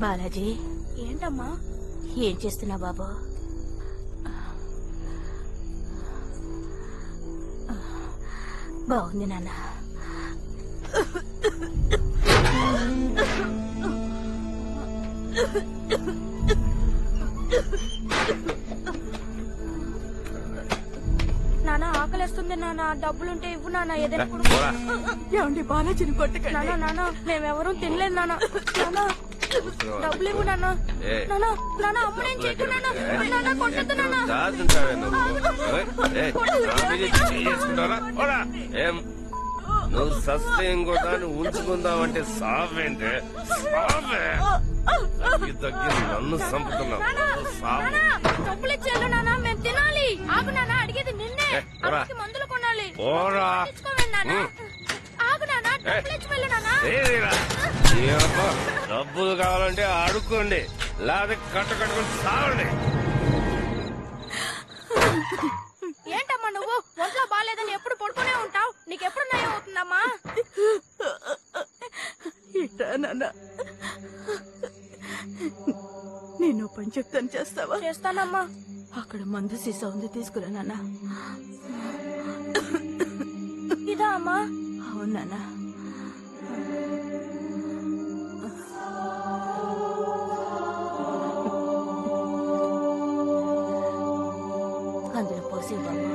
బాలాజీ. ఏంటమ్మా? ఏం చేస్తున్నా బాబు? బాగుంది నాన్న. నాన్న ఆకలిస్తుంది నాన్న, డబ్బులుంటే ఇవ్వు నాన్న. ఏదైనా ఏమండి బాలాజీని కొట్టుకండి. నాన్న నాన్న మేమెవరూ తినలేదు నాన్న. నాన్న డబ్బులు ఇవ్వు నాన్న. నాన్న నాన్న అమ్మనేం చేయకు నాన్న. నాన్న కొట్టద్దు నాన్న. నువ్వు సస్తే ఇంకోటా ఉంచుకుందామంటే సావేంటే సావే తగ్గి నన్ను చంపుతున్నావు. డబ్బులు ఇచ్చేయాలి నాన్న, మేము తినాలి. ఆగు నాన్న, అడిగేది నిన్నే. మందులు కొనాలి. ఆగు నాన్న, డబ్బులు ఇచ్చి వెళ్ళు నాన్న. డబ్బులు కావాలంటే అడుక్కోండి, లేకపోతే కట్టుకొని సావండి. ఏంటమ్మా నువ్వు ఒంట్లో బాగాలేదని ఎప్పుడు పడుకునే ఉంటావు? నీకెప్పుడు నయం అవుతుందమ్మా? నేను పని చెప్తాను, చేస్తావా? చేస్తానమ్మా. అక్కడ మందు సీసా ఉంది, తీసుకురా నాన్న. ఇదా అమ్మా? అవును నాన్న. అందులో పోసి బామ్మ.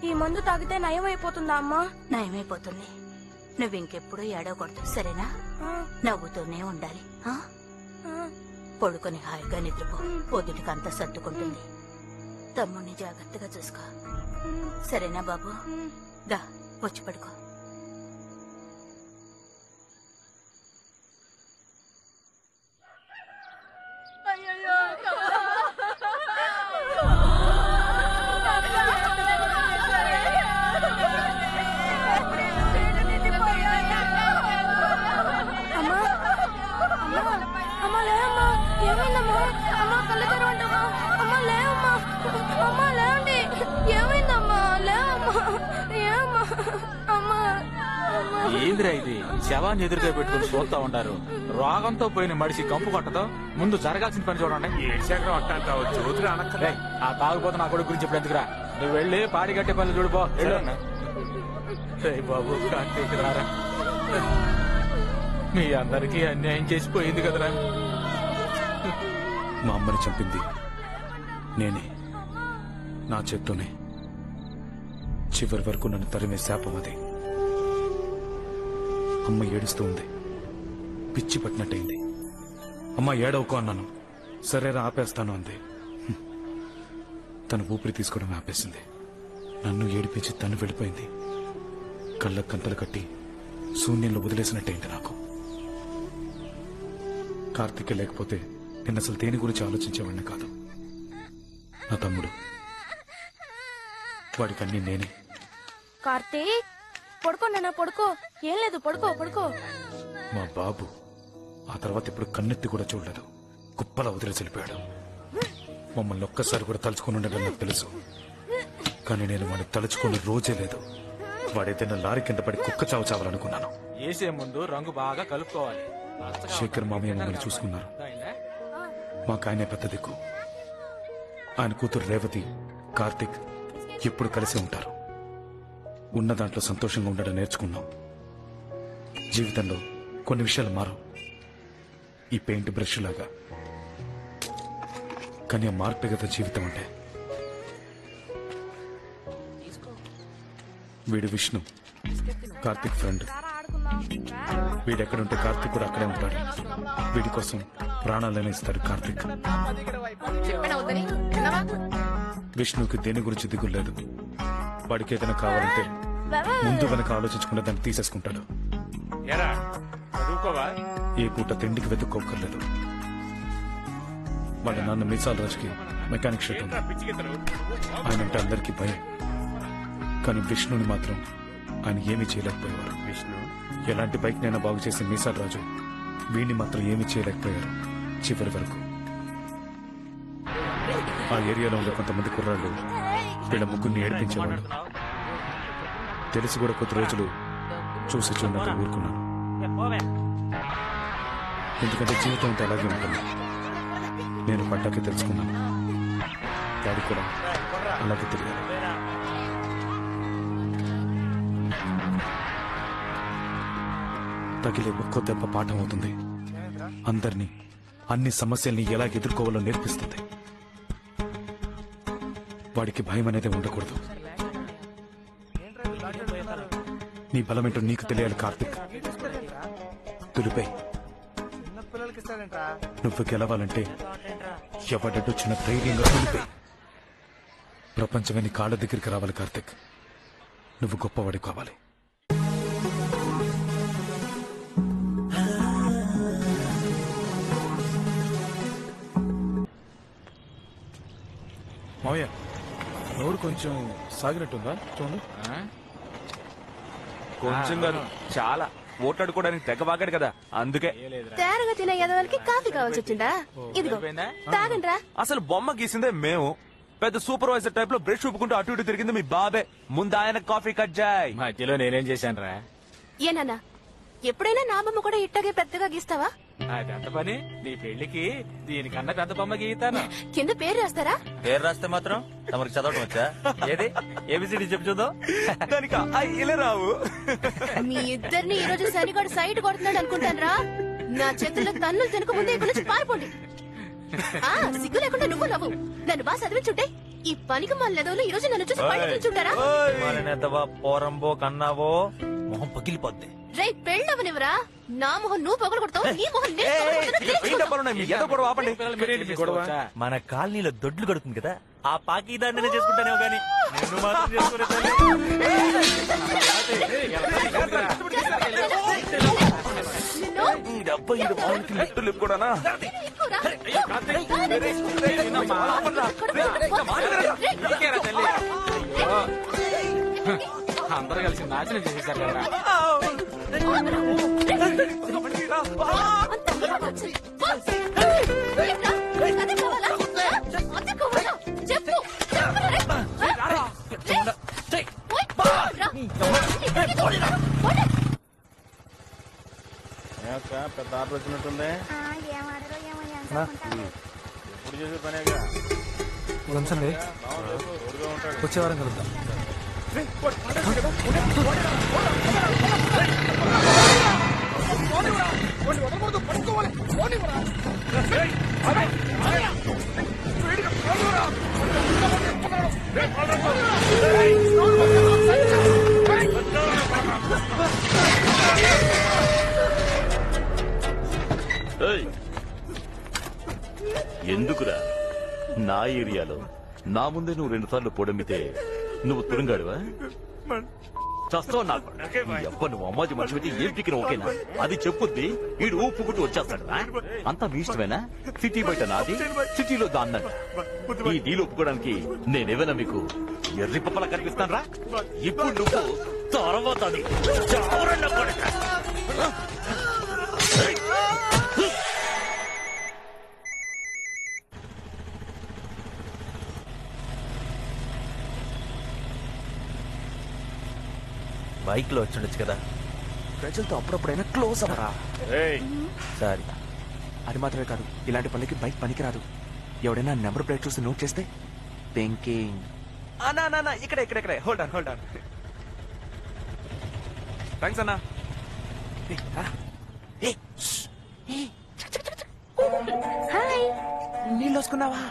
ఈ మందు తాగితే నయం అయిపోతుందా అమ్మా? నయమైపోతుంది. నువ్వు ఇంకెప్పుడు ఏడవకూడదు, సరేనా? నవ్వుతూనే ఉండాలి. పడుకొని హాయిగా నిద్రపో. పొద్దుటికి అంతా సర్దుకుంటుంది. తమ్ముడిని జాగ్రత్తగా చూసుకో, సరేనా బాబు? దా వచ్చి పడుకో. ఏందిరా ఇది? శవాన్ని ఎదురుగా పెట్టుకుని చూస్తా ఉంటారు. రోగంతో పోయిన మడిసి కంపు కొట్టదు. ముందు జరగాల్సిన పని చూడండి. ఆ తాగుపోతే నా కొడుకు గురించి ఇప్పుడు ఎందుకురా? నువ్వు వెళ్ళి పాడి కట్టే పనులు చూడిపో. బాబు కార్తీక్ రారా, మీ అందరికీ అన్యాయం చేసిపోయింది కదరా. మా అమ్మని చంపింది నేనే, నా చేత్తోనే. చివరి వరకు నన్ను తరిమే శాపం అది. అమ్మ ఏడుస్తూ ఉంది, పిచ్చి పట్టినట్టయింది. అమ్మ ఏడవకు అన్నాను. సరేరా ఆపేస్తాను అంది. తను ఊపిరి తీసుకోవడం ఆపేసింది. నన్ను ఏడిపించి తను వెళ్ళిపోయింది. కళ్ళ కంతలు కట్టి శూన్యంలో వదిలేసినట్టయింది నాకు. కార్తీక్ లేకపోతే నేను అసలు దేని గురించి ఆలోచించేవాడిని కాదు. నా తమ్ముడు, వాడికి అన్ని నేనే. కార్తీక్ పడుకో నాన్న, పడుకో. ఏం లేదు, పడుకో పడుకో. మా బాబు ఆ తర్వాత ఇప్పుడు కన్నెత్తి కూడా చూడలేదు. కుప్పలా వదిలేసి వెళ్ళిపోయాడు. మమ్మల్ని ఒక్కసారి కూడా తలుచుకుని ఉండడం నాకు తెలుసు, కానీ నేను వాడిని తలుచుకున్న రోజే లేదు. వాడైతే లారీ కింద పడి కుక్క చావు చావాలనుకున్నాను. వేసే ముందు రంగు బాగా కలుపుకోవాలి. శేఖర్ మామయ్య మమ్మల్ని చూసుకున్నారు. మాకు ఆయనే పెద్ద దిక్కు. ఆయన కూతురు రేవతి, కార్తీక్ ఎప్పుడు కలిసి ఉంటారు. ఉన్న దాంట్లో సంతోషంగా ఉండడం నేర్చుకున్నాం. జీవితంలో కొన్ని విషయాలు మారు, ఈ పెయింట్ బ్రష్ లాగా. కానీ ఆ మార్పే కదా జీవితం అంటే. వీడు విష్ణు, కార్తీక్ ఫ్రెండ్. వీడెక్కడుంటే కార్తీక్ కూడా అక్కడే ఉంటాడు. వీడి కోసం ప్రాణాలనే ఇస్తాడు కార్తీక్. విష్ణుకి దేని గురించి దిగులేదు. వాడికి ఏదైనా కావాలంటే ముందు వెనక ఆలోచించకుండా దాన్ని తీసేసుకుంటాడు. ఏ పూట తిండికి వెతుక్కోకర్లేదు. వాళ్ళ నాన్న మీసాల రాజుకి మెకానిక్ షెడ్ ఉంది. ఆయనంటే అందరికీ భయం. కానీ విష్ణుని మాత్రం ఆయన ఏమీ చేయలేకపోయేవారు. విష్ణు ఎలాంటి బైక్ నైనా బాగు చేసి మీసాల రాజు వీడిని మాత్రం ఏమీ చేయలేకపోయారు చివరి వరకు. ఆ ఏరియాలో ఉండే కొంతమంది కుర్రాళ్ళు వీళ్ళ ముగ్గురిని ఏడిపించేవాళ్ళు. తెలిసి కూడా కొద్ది రోజులు చూసి చూడక ఊరుకున్నాను. ఎందుకంటే జీవితం అంతా అలాగే ఉంటుంది. నేను పడ్డాకే తెలుసుకున్నాను. డాడీ కూడా అలాగే తెలియాలి. తగిలే ఒక్కో దెబ్బ పాఠం అవుతుంది. అందరినీ, అన్ని సమస్యల్ని ఎలా ఎదుర్కోవాలో నేర్పిస్తుంది. వాడికి భయం అనేది ఉండకూడదు. నీ బలమేంటో నీకు తెలియాలి కార్తిక్. తులిపై నువ్వు గెలవాలంటే ఎవడొచ్చిన ధైర్యంగా తులిపై. ప్రపంచమే నీ కాళ్ళ దగ్గరికి రావాలి కార్తిక్. నువ్వు గొప్పవాడి కావాలి. మావయ్య, నోరు కొంచెం సాగినట్టుందా? చూడండి. కొంచెం కాదు, చాలా. ఓట్లాడుకోవడానికి తెగ వాగాడు కదా, అందుకే. తేరగా తినే ఎదవలకి కాఫీ కావాల్సి వచ్చిందా? ఇదిగో తాగండి రా. అసలు బొమ్మ గీసిందే మేము. పెద్ద సూపర్వైజర్ టైప్ లో బ్రష్ చూపుకుంటూ అటు ఇటు తిరిగింది మీ బాబే. ముందు ఆయన కాఫీ కట్ జాయ్. మధ్యలో నేనేం చేశాను రా? ఏనన్నా, ఎప్పుడైనా నా బొమ్మ కూడా ఇట్టగే పెద్దగా గీస్తావా? అదెంత పని? నీ పెళ్లికి దీనికన్నా పెద్ద బొమ్మ గీతాను. కింద పేరు రాస్తారా? పేరు రాస్తే మాత్రం తమరికి చదవటం వచ్చా? ఏది ఏబిసిడి చెప్పు చూద్దాం. దానికి ఇలా రావు. మీ ఇద్దరిని ఈ రోజు సరిగడు సైట్ కొడుతున్నాడు అనుకుంటాను. నా చేతుల్లో తన్నులు తినక ముందే ఇక్కడ నుంచి పారిపోండి. సిగ్గు లేకుండా నువ్వు నవ్వు. నన్ను బాగా చదివించుంటే ఈ పనికి మళ్ళీ ఈ రోజు నన్ను చూసి పైకించుంటారా? మానేద్దావా పోరంబో కన్నావో మొహం పగిలిపోద్ది. రే పెళ్ళవనివరా? నా మొహం నువ్వు పొగలు కొడతావు, నీ మొహం మన కాలనీలో దొడ్లు గడుతుంది కదా, ఆ పాకి దాన్ని చేసుకుంటానేమో గానీ నిన్ను మాత్రం చేసుకోలేదు. కూడా అందరూ కలిసి నాశనం చేసేసారు కదా. పెద్ద ఆర్డర్ వచ్చినట్టుంది. ఎప్పుడు చేసే పనేగా. వచ్చే వారం కలుద్దాం. ఎందుకురా నా ఏరియాలో నా ముందే నువ్వు 2 సార్లు పొడమితే నువ్వు తురుంగాడువా? చస్తావు నాకు. నువ్వు అమ్మాజీ మనిషి పెట్టి ఏం పిక్కిన ఓకేనా? అది చెప్పుద్ది వీడు ఊపుకుంటూ వచ్చేస్తాడు. అంతా మీ ఇష్టమేనా? సిటీ బయట నాది, సిటీలో దాన్నంట. ఈ డీల్ ఒప్పుకోవడానికి నేనేమైనా మీకు ఎర్రి పప్పలా కనిపిస్తాను రా? ఇప్పుడు నువ్వు తర్వాత అది బైక్ లో వచ్చిండొచ్చు కదా. ప్రజలతో అప్పుడప్పుడైనా క్లోజ్ అవ్వరా? సారీ. అది మాత్రమే కాదు, ఇలాంటి పనికి బైక్ పనికిరాదు. ఎవడైనా నెంబర్ ప్లేట్ చూసి నోట్ చేస్తే థింకింగ్. ఇక్కడ హోల్డ్ ఆన్. థ్యాంక్స్ అన్నా. నీళ్ళోసుకున్నావా?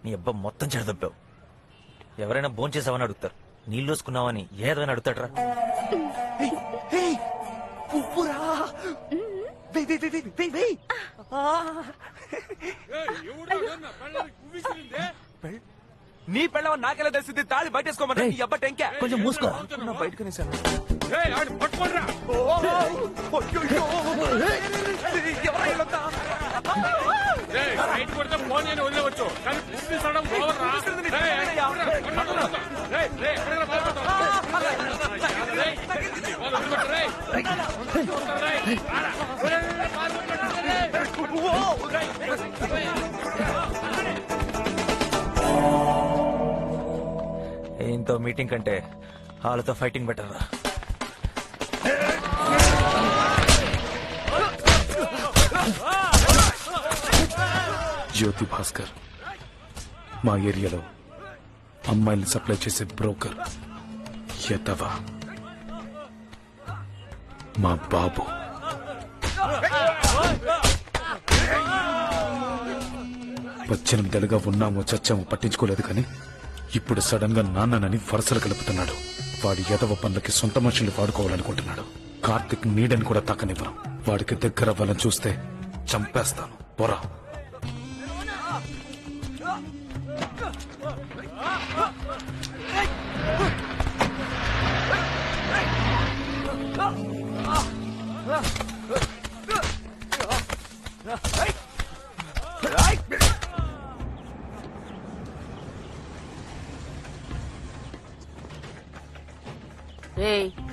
నీ అబ్బా మొత్తం చెడదబ్బావు. ఎవరైనా భోంచేసావని చేసావని అడుగుతారు, నీళ్ళు వేసుకున్నావని ఏదైనా అడుగుతాడరా? నీ పెళ్ళవని నాకెలా తెలిసింది? తాళి బయటేసుకోమని ఈ అబ్బా టెంకా. కొంచెం మూసుకో. బయటకునేసాను. ఎవరైనా రైట్ కొడితే ఫోన్ చేయని వదిలేవచ్చు కానీ బుద్ధి సడడం ఓవర్ రా. ఏంతో మీటింగ్ కంటే వాళ్ళతో ఫైటింగ్ బెటర్ రా. జ్యోతి భాస్కర్ మా ఏరియాలో అమ్మాయిల్ని సప్లై చేసే బ్రోకర్. ఎదవా మా బాబు. పద్దెనిమిదేళ్ళుగా ఉన్నామో చచ్చామో పట్టించుకోలేదు కానీ ఇప్పుడు సడన్ గా నాన్ననని వరుసలు కలుపుతున్నాడు. వాడి ఎదవ పనులకి సొంత మనుషుల్ని వాడుకోవాలనుకుంటున్నాడు. కార్తిక్ నీడని కూడా తాకనివ్వను. వాడికి దగ్గర అవ్వాలని చూస్తే చంపేస్తాను. పొరా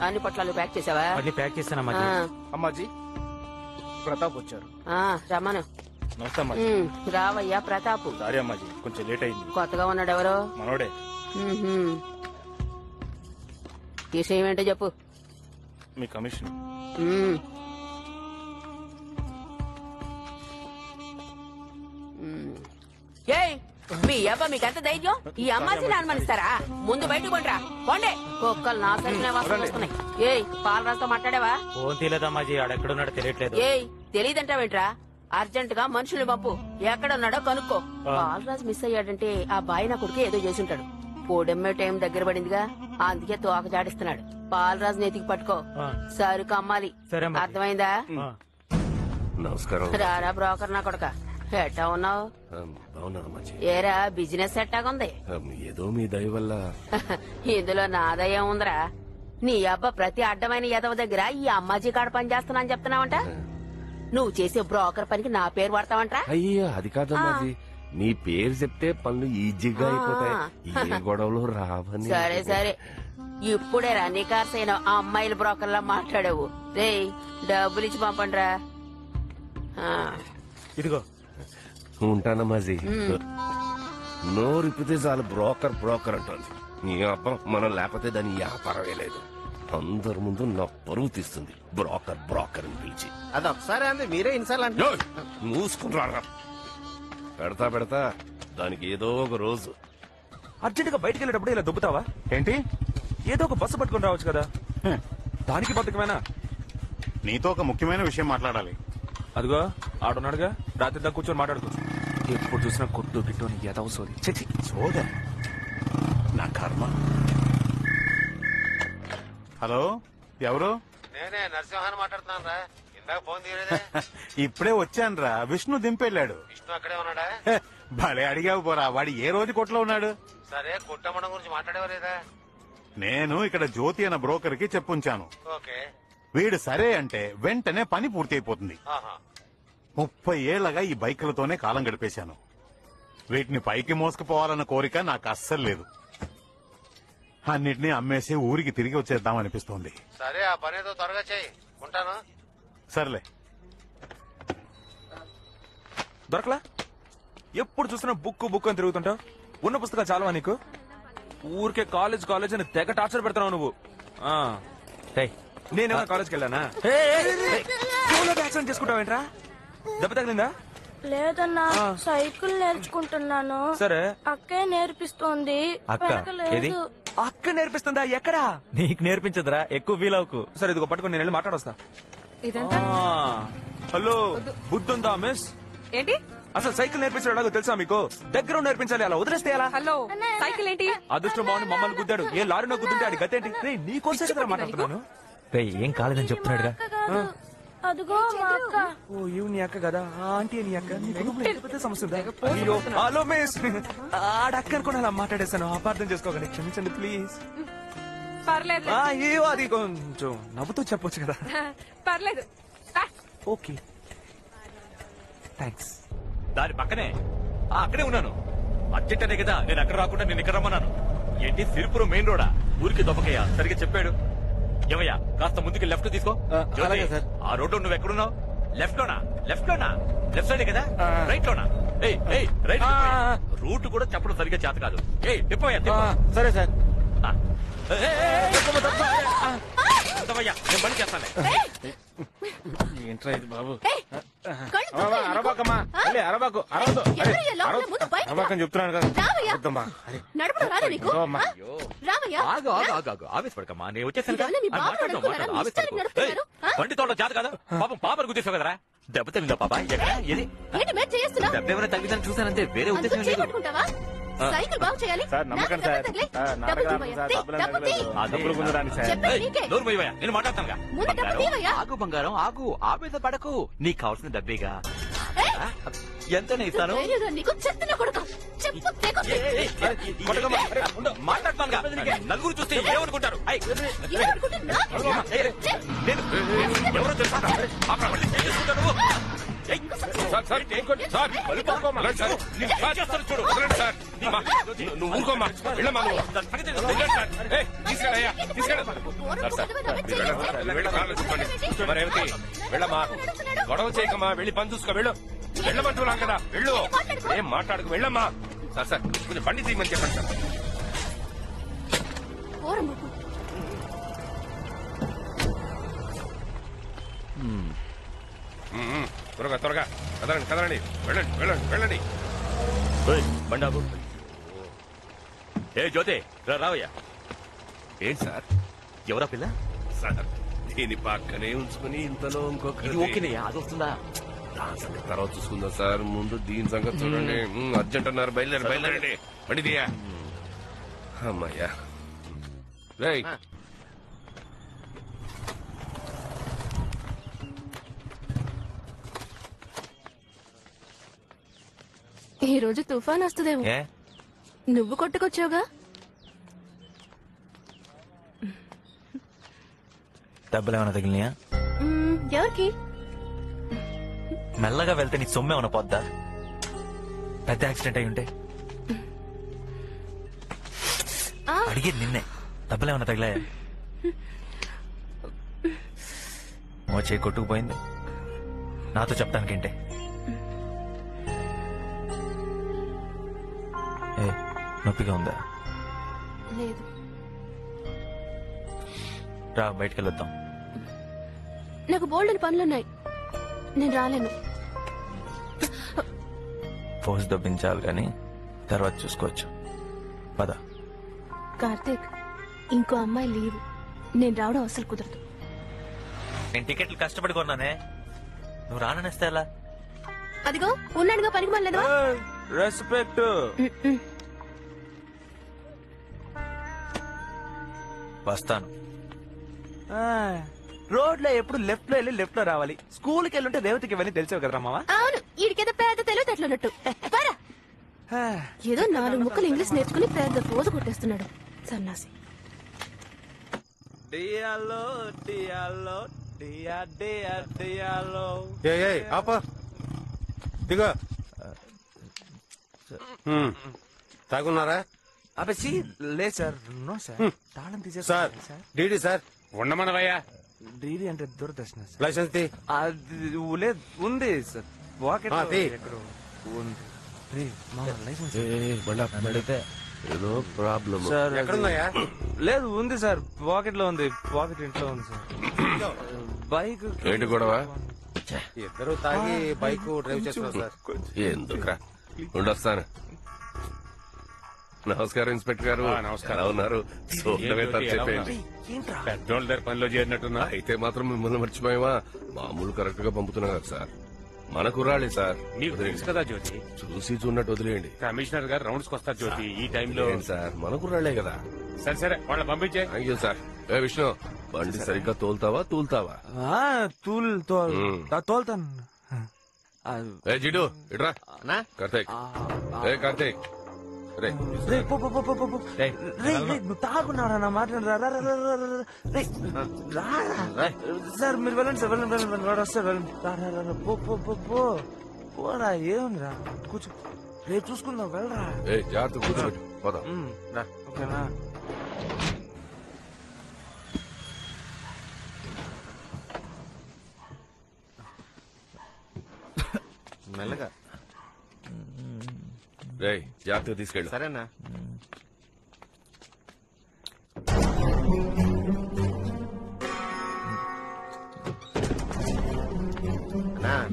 అన్ని పొట్లాలు ప్యాక్ చేసావా? అన్ని ప్యాక్ చేశానమ్మా. అమ్మాజీ ప్రతాప్ వచ్చారు. రమ్మను. నమస్తే అమ్మాజీ. రావయ్యా ప్రతాప్. సారీ అమ్మాజీ కొంచెం లేట్ అయింది. కొత్తగా ఉన్నాడు ఎవరో? మనోడే. విషయం ఏంటో చెప్పు. మీ కమిషన్. మీ అబ్బా మీకెంత ధైర్యం? ఈ అమ్మాయిని అనుమానిస్తారా? ముందు బయటకు కొండ్రా పోండే. కుక్కలు నా సరిగిన వాసన వస్తున్నాయి. ఏయ్ పాలరాజుతో మాట్లాడావా? ఫోన్ తీయలేదమ్మాజీ, ఆడెక్కడున్నాడో తెలియట్లేదు. ఏయ్ తెలియదంటావేంట్రా? అర్జెంట్ గా మనుషులు పంపు. ఎక్కడున్నాడో కనుక్కో. పాలరాజు మిస్ అయ్యాడంటే ఆ బాయ్ నా కొడుకు ఏదో చేసుంటాడు. పోడెమ్మే టైం దగ్గర పడిందిగా, అందుకే తోక జాడిస్తున్నాడు. పాలరాజు నెతికి పట్టుకో. సరుకు అమ్మాలి. అర్థమైందా? నమస్కారం. రారా బ్రోకర్ నా కొడుక. ఎట్టా ఉన్నావు? ఏరా బిజినెస్ ఎట్టాగుంది? ఏదో మీ దయ వల్ల. ఇందులో నా దయ ఉందిరా. నీ అబ్బ ప్రతి అడ్డమైన ఎదవ దగ్గర ఈ అమ్మాజీ కాడ పని చేస్తున్నా అని చెప్తున్నావంట. నువ్వు చేసే బ్రోకర్ పనికి నా పేరు వాడతావంట. అయ్యో అది కాదమ్మాజీ, మీ పేరు చెప్తే పనులు ఈజీగా అయిపోతాయి. ఏ గొడవలు రావని. సరే సరే ఇప్పుడే రా నీకార్సైన ఆ అమ్మాయిల బ్రోకర్ లా మాట్లాడావు. రే డబ్బులు ఇచ్చి పంపండి రా. ఇదిగో ఉంటానమ్మాజీ. నోరిపితే చాలు బ్రోకర్ బ్రోకర్ అంటుంది. నీ అబ్బా మనం లేకపోతే దాని వ్యాపారమే లేదు. అందరి ముందు నా పరువు తీస్తుంది బ్రోకర్ బ్రోకర్ అని పిలిచి. అది ఒకసారి అంది మీరే ఇన్సార్లు మూసుకున్నారా? పెడతా పెడతా దానికి ఏదో ఒక రోజు. అర్జెంట్ గా బయటకు వెళ్ళేటప్పుడు ఇలా దుబ్బుతావా ఏంటి? ఏదో ఒక బస్సు పట్టుకుని రావచ్చు కదా. దానికి బతుకమేనా? నీతో ఒక ముఖ్యమైన విషయం మాట్లాడాలి. అదిగో ఆడున్నాడుగా, రాత్రిదా కూర్చొని మాట్లాడుకో. ఎప్పుడు చూసినా కొట్టు గిట్టు అని ఏదో సోది. చచ్చి సోద నా కర్మ. హలో ఎవరు? నేనే నరసింహాన్ని మాట్లాడుతున్నాను రా. ఇందాక ఫోన్ తీయలేదే. ఇప్పుడే వచ్చాను రా. విష్ణు దింపెళ్ళాడు. విష్ణు అక్కడే ఉన్నాడా? భలే అడిగావు పోరా. వాడు ఏ రోజు కొట్లో ఉన్నాడు? సరే కుట్టమ్మడం గురించి మాట్లాడేవారేదా? నేను ఇక్కడ జ్యోతి అన్న బ్రోకర్ కి చెప్పుంచాను. ఓకే. వీడు సరే అంటే వెంటనే పని పూర్తి అయిపోతుంది. 30 ఏళ్లగా ఈ బైకులతోనే కాలం గడిపేశాను. వీటిని పైకి మోసుకుపోవాలన్న కోరిక నాకు అస్సలు లేదు. అన్నిటినీ అమ్మేసి ఊరికి తిరిగి వచ్చేద్దాం అనిపిస్తోంది. సరే ఆ పని ఏదో త్వరగా చేయి. ఉంటాను. సర్లే. దొరకలా? ఎప్పుడు చూసినా బుక్ బుక్ అని తిరుగుతుంటావు. ఉన్న పుస్తకాలు చాలవా నీకు? ఊరికే కాలేజ్ కాలేజ్ అని తెగ టార్చర్ పెడతావు నువ్వు. నేనేమన్నా కాలేజ్కి వెళ్ళానా? యాక్సిడెంట్ చేసుకుంటావేంట్రా? దెబ్బ తగిలిందా? లేదన్నా సైకిల్ నేర్చుకుంటున్నాను. సరే అక్కే నేర్పిస్తోంది. అక్క ఏది? అక్క నేర్పిస్తుందా? ఎక్కడా? నీకు నేర్పించదురా, ఎక్కువ వీలవుకు. సరే ఇదిగో పట్టుకుని నేను వెళ్ళి మాట్లాడొస్తా. హలో బుద్ధుందా మిస్? ఏంటి? అసలు సైకిల్ నేర్పించడం ఎలాగో తెలుసా మీకు? దగ్గర నేర్పించాలి, అలా వదిలేస్తే ఎలా? హలో సైకిల్ ఏంటి? అదృష్టం బాగుండి మమ్మల్ని గుద్దాడు. ఏ లారీలో గుద్దుంటే ఆడి గతేంటి? నీకోసం కదా మాట్లాడుతున్నాను. ఏం కాలేదని చెప్తున్నాడుగా. అదిగో మా అక్క. ఓ ఇవి నీ అక్క కదా? ఆంటీ నీ అక్క. పెద్ద సమస్య ఉందా? అయ్యో హలో మిస్, ఆడక్క అనుకుని అలా మాట్లాడేశాను. అపార్థం చేసుకోకండి, క్షమించండి ప్లీజ్. పర్లేదు. అయ్యో అది కొంచెం నవ్వుతూ చెప్పొచ్చు కదా. పర్లేదు. Okay thanks. దాని పక్కనే అక్కడే ఉన్నాను. అర్జెంట్ అనే కదా నేను అక్కడ రాకుండా నేను ఇక్కడ రమ్మన్నాను. ఏంటి సిరిపురం మెయిన్ రోడా? ఊరికి దొబ్బకయ్యా సరిగ్గా చెప్పాడు. ఏమయ్యా కాస్త ముందుకి లెఫ్ట్ తీసుకో. ఆ రోడ్డు నువ్వు ఎక్కడున్నావు? లెఫ్ట్ లోనా? లెఫ్ట్ సైడ్ కదా? రైట్ లోనా? రైట్. రూట్ కూడా చెప్పడం సరిగ్గా చేత కాదు. సరే సార్. నేను పని చేస్తాను. ఏంట్రా ఇది బాబు? అరబాకమ్మా, అరబాకు అరబాకని చెప్తున్నాను కదా. ఆవేశపడకమ్మా, నేను వచ్చేసాను. బండి తోట చేత కదా? పాపం పాపను గుర్తిస్తావు కదరా? దెబ్బ తగిలిందా పాప? దెబ్బ ఏమైనా తగ్గిందని చూసానంతే, వేరే ఉద్దేశం లేదు. సైకిల్ బాగు చేయాలి. నేను మాట్లాడతాను. ఆగు బంగారం ఆగు, ఆవేశ పడకు. నీకు కావాల్సిన డబ్బేగా, ఎంతనే ఇస్తాను. మాట్లాడతాను. నలుగురు చూస్తే ఏమనుకుంటారు? ఎవరో తెలుసా? నువ్వు ఊరుకోమ్మా, వెళ్ళమ్మా. వెళ్ళమ్మా, గొడవ చేయకమ్మా, వెళ్ళి పని చూసుకో. వెళ్ళు, వెళ్ళమంటున్నాం కదా, వెళ్ళు. ఏం మాట్లాడుకు, వెళ్ళమ్మా. సార్ కొంచెం బండి తీయమని చెప్పండి సార్. త్వరగా కదలండి. వెళ్ళండి. బండాబు జ్యోతి రావయ్యా. ఏంటి సార్? ఎవరా పిల్ల? సార్ దీని పక్కనే ఉంచుకుని ఇంతలో ఇంకొక ఓకేనయ్యా, అది వస్తుందా? దాని సంగతి తర్వాత చూసుకుందాం సార్. ముందు దీని సంగతి చూడండి. అర్జెంట్ అన్నారు, బయలుదేరండి. బండి దియా. అమ్మయ్యా. రైట్. ఈ రోజు తుఫాన్ వస్తుందేమో. నువ్వు కొట్టుకొచ్చావుగా. డబ్బులు ఏమైనా తగిలినాయా? ఎవరికి? మెల్లగా వెళ్తే నీ సొమ్ము ఏమైనా పోద్దా? పెద్ద యాక్సిడెంట్ అయి ఉంటే అడిగేది నిన్నే. డబ్బులు ఏమైనా తగిలాయా? ఓ చేయి కొట్టుకుపోయింది. నాతో చెప్తానికేంటే? నొప్పిగా ఉందా? లేదు. రా బయటికి వెళ్ళొద్దాం. నాకు బోల్డెన్ పనులున్నాయి, నేను రాలేను. పోస్ట్ దొబ్బించాలి కానీ తర్వాత చూసుకోవచ్చు. పద. కార్తీక్, ఇంకో అమ్మాయి లీవ్, నేను రావడం అసలు కుదరదు. నేను టికెట్లు కష్టపడి కొన్నానే, నువ్వు రాననేస్తే ఎలా? అదిగో ఉన్నాడుగా పనికి మళ్ళీ. రెస్పెక్ట్. వస్తాను. రోడ్ లో ఎప్పుడు లెఫ్ట్ లో వెళ్ళి లెఫ్ట్ లో రావాలి. స్కూల్కి వెళ్ళుంటే రేవతికి ఇవన్నీ తెలిసావు కదరా మావా? అవును, ఈడికేదో పెద్ద తెలివితేటలున్నట్టు. ఏదో 4 ముక్కలు ఇంగ్లీష్ నేర్చుకుని పెద్ద పోజు కొట్టేస్తున్నాడు సన్నాసి. దిగో. తాగున్నారా? అబ్బే లేదు సార్, నో సార్. తాళం తీసేసి సార్. DD sir. ఉండమనవయ్యా. డీడీ అంటే దూరదర్శన సార్. లైసెన్స్ తీ. లేదు, ఉంది సార్. పాకెట్ ఏదో ప్రాబ్లం సార్. ఎక్కడున్నాయా? లేదు, ఉంది సార్, పాకెట్ లో ఉంది. పాకెట్ ఇంట్లో ఉంది సార్. బైక్ ఏంటి గొడవ? ఇద్దరు తాగి బైక్ డ్రైవ్ చేస్తున్నారు సార్. ఎందుకురా, ఉండొస్తాను. నమస్కారం ఇన్స్పెక్టర్ గారు. నమస్కారం. ఎలా ఉన్నారు? చెప్పండి. పెద్దోళ్ళ దగ్గర పనిలో చేరినట్టున్నా. అయితే మాత్రం మిమ్మల్ని మర్చిపోయావా? మామూలు కరెక్ట్ గా పంపుతున్నా కదా సార్. మన కుర్రాళ్ళే సార్. నీకు తెలుసు కదా జ్యోతి. చూసి చూడనట్టు వదిలేయండి. కమిషనర్ గారు రౌండ్స్ కి వస్తారు జ్యోతి ఈ టైంలో. సార్ మన కుర్రాళ్లే కదా. సరే వాళ్ళని పంపించే. Thank you sir. ఏ విష్ణు, బండి సరిగ్గా తోలుతావా? తోలుతాను. ఏ జిడు ఇట్రా. కార్తీక్, ఏ కార్తీక్, రే నువ్వు తాగున్నారా నా మాట? సార్ మీరు వెళ్ళండి సార్, వెళ్ళండి వస్తారు. పోరా ఏముందిరా కూర్చో రేపు చూసుకుందాం వెళ్ళరా. జాగ్రత్త కూర్చోబెట్టు పోదాం. రా ఓకేనా. మెల్లగా రేయ్ జాగ్రత్తగా తీసుకెళ్ళు. సరేనా.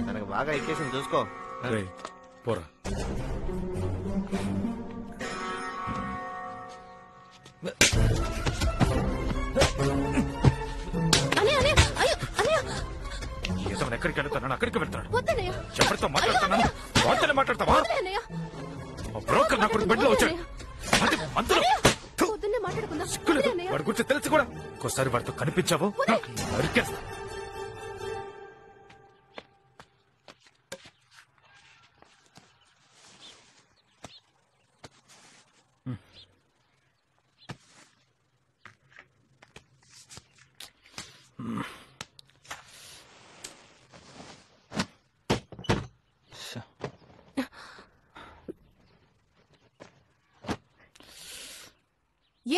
తనకు బాగా ఎక్కేసింది చూసుకో. రేయ్ పోరా. ఎక్కడికి వెళ్తాను అక్కడికి వెళ్తాను. ఎవరితో మాట్లాడుతున్నాను వాటితో మాట్లాడతావా? బ్రోకర్ నా కొడుకు బెడ్ లో వచ్చాడు. వాడి గురించి తెలిసి కూడా ఇంకోసారి వాడితో కనిపించావు నరికేస్తా.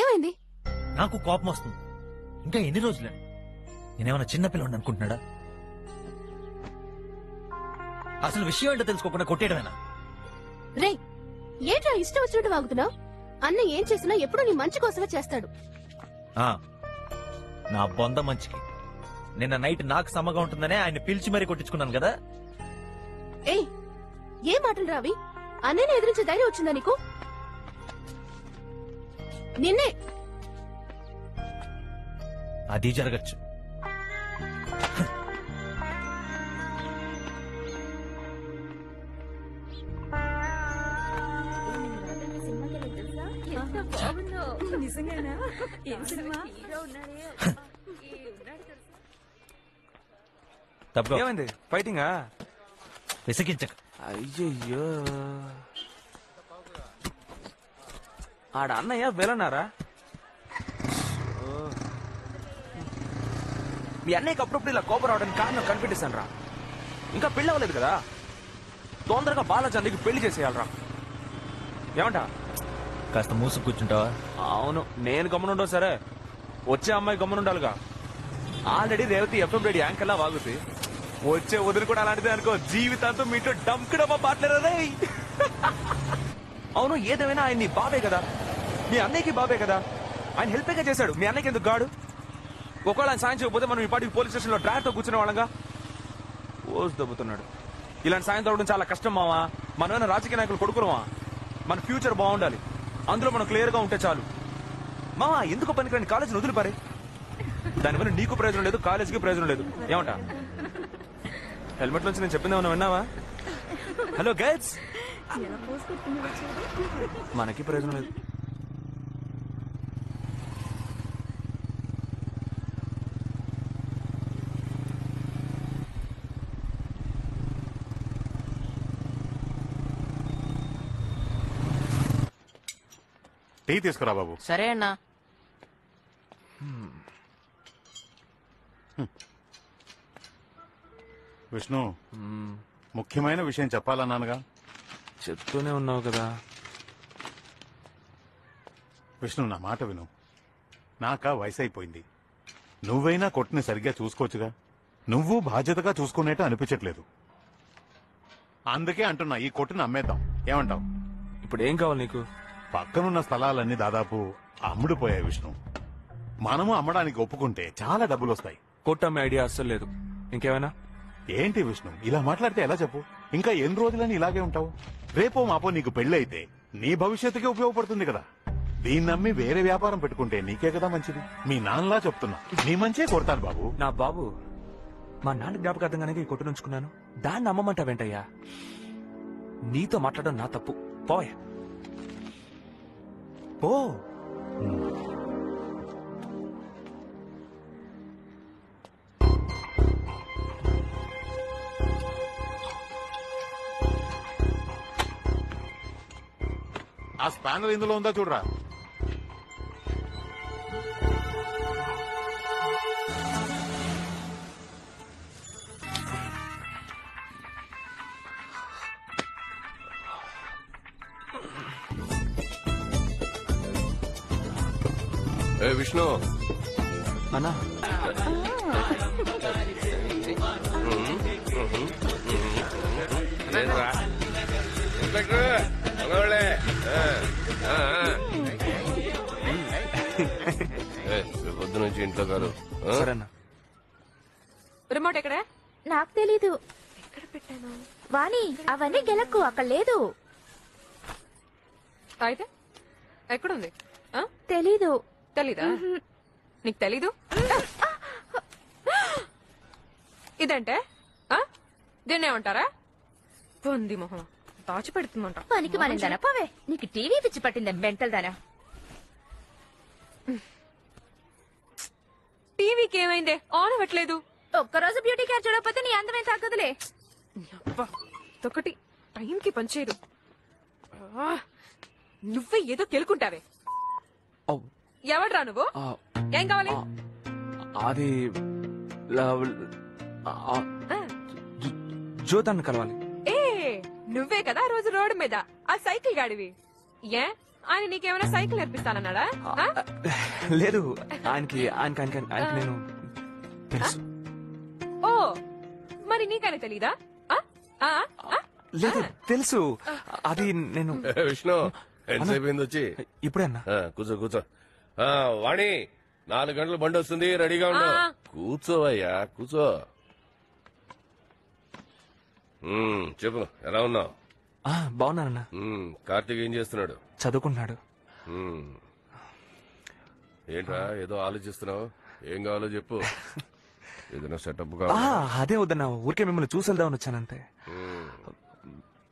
ఏమైంది? నాకు కోపం వస్తుంది. ఇంకా ఎన్ని రోజులే? నేనేమన్నా చిన్నపిల్లని అనుకుంటున్నాడా? అసలు విషయం ఏంటో తెలుసుకోకుండా కొట్టేయడమేనా? రే ఏంట్రా ఇష్టం వచ్చినట్టు వాగుతున్నావు? అన్న ఏం చేసినా ఎప్పుడు నీ మంచి కోసమే చేస్తాడు. నా బొంద మంచికి నిన్న నైట్ నాకు సమ్మగా ఉంటుందనే ఆయన పిలిచి మరీ కొట్టించుకున్నాను కదా. ఏయ్ ఏ మాటలు రావి? అన్నయ్యని ఎదిరించే ధైర్యం వచ్చిందా నీకు? నిన్నే. అది జరగచ్చు. ఏమైంది? ఫైటింగా? విసిగించక. అయ్యయ్యో ఆడ అన్నయ్య వెళ్ళన్నారా? మీ అన్నయ్యకి అప్పుడప్పుడు ఇలా కోపం రావడానికి కారణం కనిపెట్టేశాను రా. ఇంకా పెళ్లి అవ్వలేదు కదా, తొందరగా బాలాజానికి పెళ్లి చేసేయాలరా. ఏమంటా? కాస్త మూసు కూర్చుంటావా? అవును నేను గమనుండవు సరే, వచ్చే అమ్మాయి గమనుండాలిగా. ఆల్రెడీ రేవతి ఎఫ్ఎం రెడీ యాంకర్లా వాగుతుంది. వచ్చే వదిలి కూడా అలాంటిదే అనుకో, జీవితాంతం మీతో డంకుడమ్మా పాటలేరే. అవును ఏదేమైనా ఆయన నీ బాబే కదా, మీ అన్నయ్యకి బాబే కదా, ఆయన హెల్పేగా చేశాడు. మీ అన్నయ్యకి ఎందుకు గాడు? ఒకవేళ ఆయన సాయం చేయకపోతే మనం ఈ పాటికి పోలీస్ స్టేషన్ లో డ్రైవర్తో కూర్చునే వాళ్ళంగా. ఓసి దొబ్బుతున్నాడు. ఇలాంటి సాయం దొరకడం చాలా కష్టం మావా. మనమైనా రాజకీయ నాయకులు కొడుకురమా? మన ఫ్యూచర్ బాగుండాలి, అందులో మనం క్లియర్ గా ఉంటే చాలు. మావా ఎందుకు పనికిరాని కాలేజీని వదిలిపారే. దానివల్ల నీకు ప్రయోజనం లేదు, కాలేజీకి ప్రయోజనం లేదు. ఏమంటా? హెల్మెట్ నుంచి నేను చెప్పింది ఏమన్నా విన్నావా? హలో గైడ్స్, మనకి ప్రయోజనం లేదు. టీ తీసుకురా బాబు. సరే అన్నా. విష్ణు, ముఖ్యమైన విషయం చెప్పాలన్నానుగా. చెప్తూనే ఉన్నావు కదా. విష్ణు నా మాట విను. నాకా వయసు అయిపోయింది. నువ్వైనా కొట్టుని సరిగ్గా చూసుకోవచ్చుగా. నువ్వు బాధ్యతగా చూసుకునేట్టు అనిపించట్లేదు. అందుకే అంటున్నా ఈ కొట్టుని అమ్మేద్దాం. ఏమంటావు? ఇప్పుడు ఏం కావాలి నీకు? పక్కనున్న స్థలాలన్నీ దాదాపు అమ్ముడుపోయాయి విష్ణు. మనము అమ్మడానికి ఒప్పుకుంటే చాలా డబ్బులు వస్తాయి. కొట్టమ్మే ఐడియా అస్సలు లేదు. ఇంకేమైనా? ఏంటి విష్ణు ఇలా మాట్లాడితే ఎలా చెప్పు? ఇంకా ఎన్ని రోజులని ఇలాగే ఉంటావు? రేపో మాపో నీకు పెళ్లి అయితే నీ భవిష్యత్తుకే ఉపయోగపడుతుంది కదా. దీన్ని నమ్మి వేరే వ్యాపారం పెట్టుకుంటే నీకే కదా మంచిది. మీ నాన్నలా చెప్తున్నా, నీ మంచే కొడతాను బాబు. నా బాబు, మా నాన్న జ్ఞాపకార్థంగానే ఈ కొట్టు నుంచుకున్నాను. దాన్ని అమ్మమంటా వెంటయ్యా? నీతో మాట్లాడడం నా తప్పు. పోయ్ పో. ఆ స్పానర్ ఇందులో ఉందా చూడరా. ఏ విష్ణు అన్నా ఏంట్రా? ఇన్స్పెక్టర్, మనోళ్ళే. రేపు పొద్దు నుంచి ఇంట్లో కాదు. సరేనా రిమోట్ ఎక్కడే? నాకు తెలీదు. ఎక్కడ పెట్టాను? వాణి అవన్నీ గెలకు అక్కడ లేదు. అయితే ఎక్కడుంది? ఆ? తెలీదు. తెలీదా? నీకు తెలీదు? ఇదంటే దీన్నేమంటారా? పొంది మొహం దాచి పెడుతుందంట. పనికి మాలిందనా పోవే. నీకు టీవీ పిచ్చి పట్టిందా మెంటల్ దానా? టీవీకి ఏమైందే? ఆన్ అవ్వట్లేదు. ఒక్కరోజు బ్యూటీ కేర్ చూడకపోతే నీ అందమే తగ్గదులే. ఒకటి టైంకి పనిచేయదు. నువ్వే ఏదో కెలుకుంటావే. ఎవడ్రా నువ్వు? ఏం కావాలి? అది జ్యోతాన్ని కలవాలి. ఏ నువ్వే కదా రోజు రోడ్డు మీద ఆ సైకిల్ గాడివి. ఏ ఆయన నీకేమైనా సైకిల్ నేర్పిస్తానన్నాడా? లేదు, ఆయనకి నేను తెలుసు. ఓ మరి నీకనే తెలీదా? లేదు తెలుసు. అది నేను విష్ణు ఎంతసేపు అయింది వచ్చి? ఇప్పుడే అన్నా. కూర్చో కూర్చో. వాణి 4 గంటల బండి వస్తుంది, రెడీగా ఉండు. కూర్చోవయ్యా కూర్చో. చెప్పు, ఎలా ఉన్నావు? బాగున్నానన్నా. కార్తీక్ ఏం చేస్తున్నాడు? చదువుకుంటున్నాడు. ఏంట్రా ఏదో ఆలోచిస్తున్నావు? ఏం కావాలో చెప్పు. ఏదైనా సెటప్ అదే వద్దన్నా, ఊరికే మిమ్మల్ని చూసి వెళ్దామని వచ్చానంతే.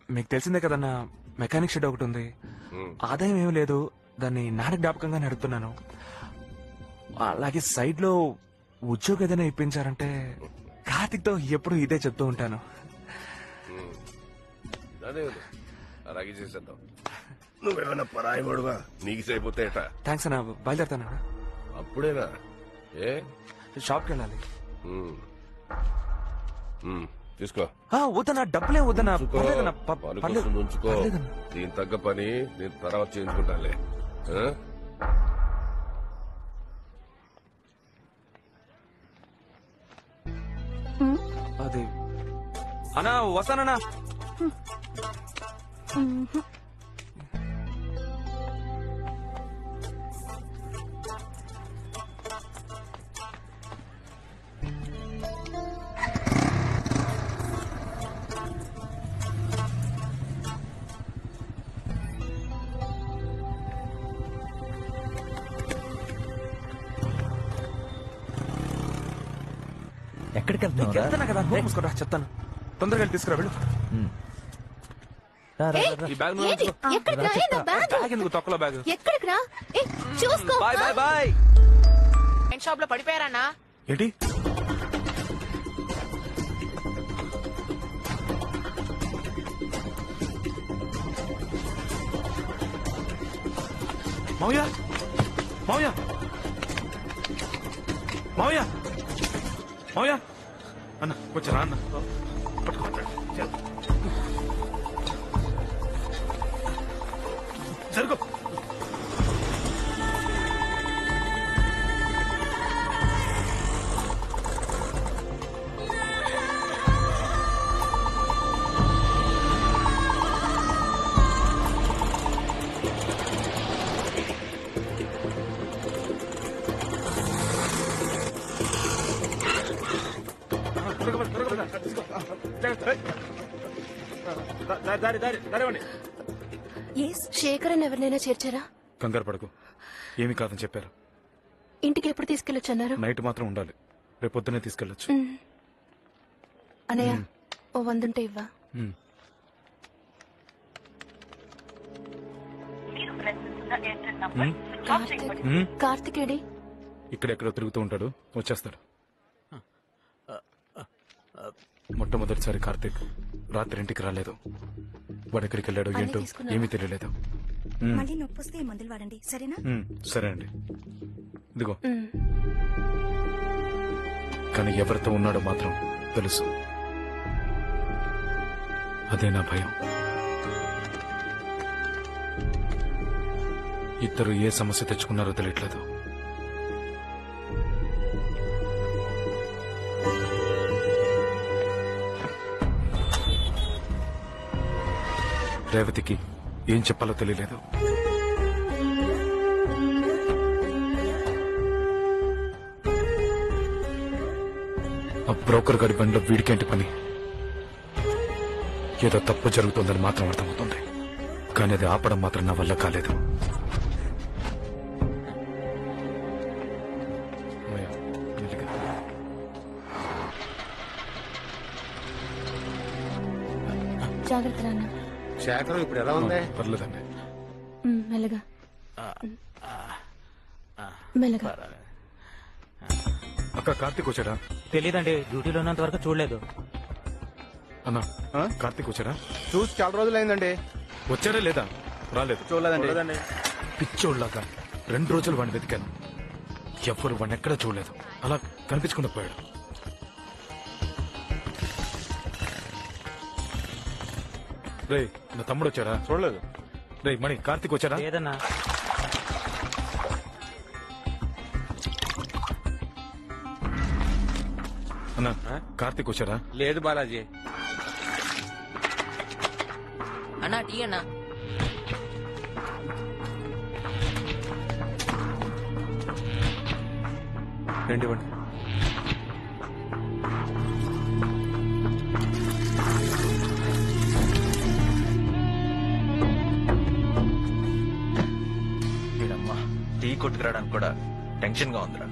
మీకు తెలిసిందే కదన్నా, మెకానిక్ షెడ్ ఒకటి ఉంది. ఆదాయం ఏమీ లేదు, దాన్ని నాన్న జ్ఞాపకంగా నడుపుతున్నాను. అలాగే సైడ్ లో ఉద్యోగం ఏదైనా ఇప్పించారంటే కార్తిక్ తో ఎప్పుడు ఇదే చెప్తూ ఉంటాను. అదే అలాగే చేసేద్దాం. నువ్వేమైనా పరాయి వాడుగా నీకు సరిపోతే థ్యాంక్స్ అన్నా, బయలుదేరుతానా? అప్పుడేనా? ఏ షాప్కి వెళ్ళాలి. తీసుకో. వద్దన్నా, డబ్బులే వద్దన్నా. ఉంచుకో. దీని తగ్గ పని నేను తర్వాత చేయించుకుంటానులే. అది అన్నా వస్తానన్నా. ఎక్కడికి వెళ్తున్నా కదా, నోరు మూసుకోరా, చెప్తాను. తొందరగా వెళ్ళి తీసుకురా, వెళ్ళు. ఈ బ్యాగ్ బ్యాగ్ ఎందుకు తొక్కలో బ్యాగ్? ఎక్కడికి రా? చూసుకో. Bye bye bye. షాప్ లో పడిపోయారన్నా? ఏంటి? మావయ్య మావయ్య మావయ్య మావయ్య అన్న వచ్చారా? అన్న జరుగు. శేఖరన్ ఎవరినైనా చేర్చారా? కంగారు పడకు, ఏమీ కాదని చెప్పారు. ఇంటికి ఎప్పుడు తీసుకెళ్ళొచ్చన్నారు? నైట్ మాత్రం ఉండాలి, రేపు పొద్దునే తీసుకెళ్ళొచ్చు. అనయ్య, ఓ 100 ఉంటే ఇవ్వా. కార్తిక్ ఏడి? ఇక్కడెక్కడో తిరుగుతూ ఉంటాడు, వచ్చేస్తాడు. మొట్టమొదటిసారి కార్తీక్ రాత్రి ఇంటికి రాలేదు. వాడు ఎక్కడికి వెళ్ళాడో ఏంటో ఏమీ తెలియలేదు. మళ్ళీ నొప్పి వస్తే మందులు వాడండి, సరేనా? సరే అండి, ఇదిగో. కానీ ఎవరితో ఉన్నాడో మాత్రం తెలుసు. అదే నా భయం. ఇద్దరు ఏ సమస్య తెచ్చుకున్నారో తెలియట్లేదు. రేవతికి ఏం చెప్పాలో తెలియలేదు. ఆ బ్రోకర్ గారి బండిలో వీడికేంటి పని? ఏదో తప్పు జరుగుతుందని మాత్రం అర్థమవుతుంది, కానీ అది ఆపడం మాత్రం నా వల్ల కాలేదు. జాగ్రత్త నాన్న. శేఖరం ఇప్పుడు ఎలా ఉంది? పర్లేదండి. మెల్లగా మెల్లగా. అక్క కార్తీక్ వచ్చాడా? తెలీదండి, డ్యూటీలో ఉన్నంత వరకు చూడలేదు. అన్నా కార్తీక్ వచ్చాడా? చూసి చాలా రోజులైందండి. వచ్చాడా లేదా? రాలేదు. చూడలేదండి. పిచ్చోళ్ళగా 2 రోజులు వాడిని వెతికాను, ఎవ్వరు వాడిని ఎక్కడా చూడలేదు. అలా కనిపించకుండా పోయాడు. రే నా తమ్ముడు వచ్చాడా? చూడలేదు. రే మణి కార్తీక్ వచ్చాడా? లేదన్నా. అన్నా కార్తీక్ వచ్చాడా? లేదు బాలాజీ. అన్నా టీ అన్నా. రండి ఇవ్వండి. వీడమ్మా టీ కొట్టుకురావడానికి కూడా టెన్షన్ గా ఉందిరా.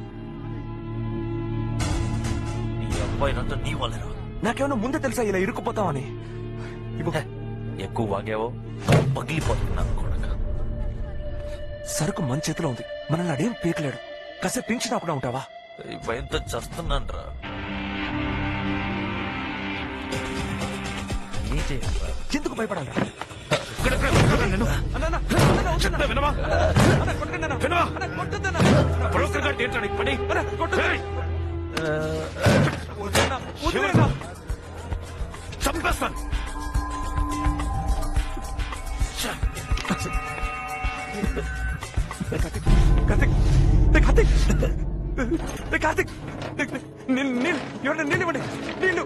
నీ అబ్బాయినంతా నీ వల్లరా. నాకేమన్నా ముందే తెలుసా ఇలా ఇరుక్కుపోతామని? ఎక్కువ వాగావో పగిలిపోతున్నాను కూడా. సరుకు మన చేతిలో ఉంది, మనల్ని అడేం పీకలేడు. కాసేపు టెన్షన్ అప్పుడు ఉంటావా? భయంతో చస్తున్నాను రా. ఎందుకు భయపడాలి? చంపేస్తాను. కార్తిక్ నీళ్ళు ఇవ్వండి. నీళ్ళు.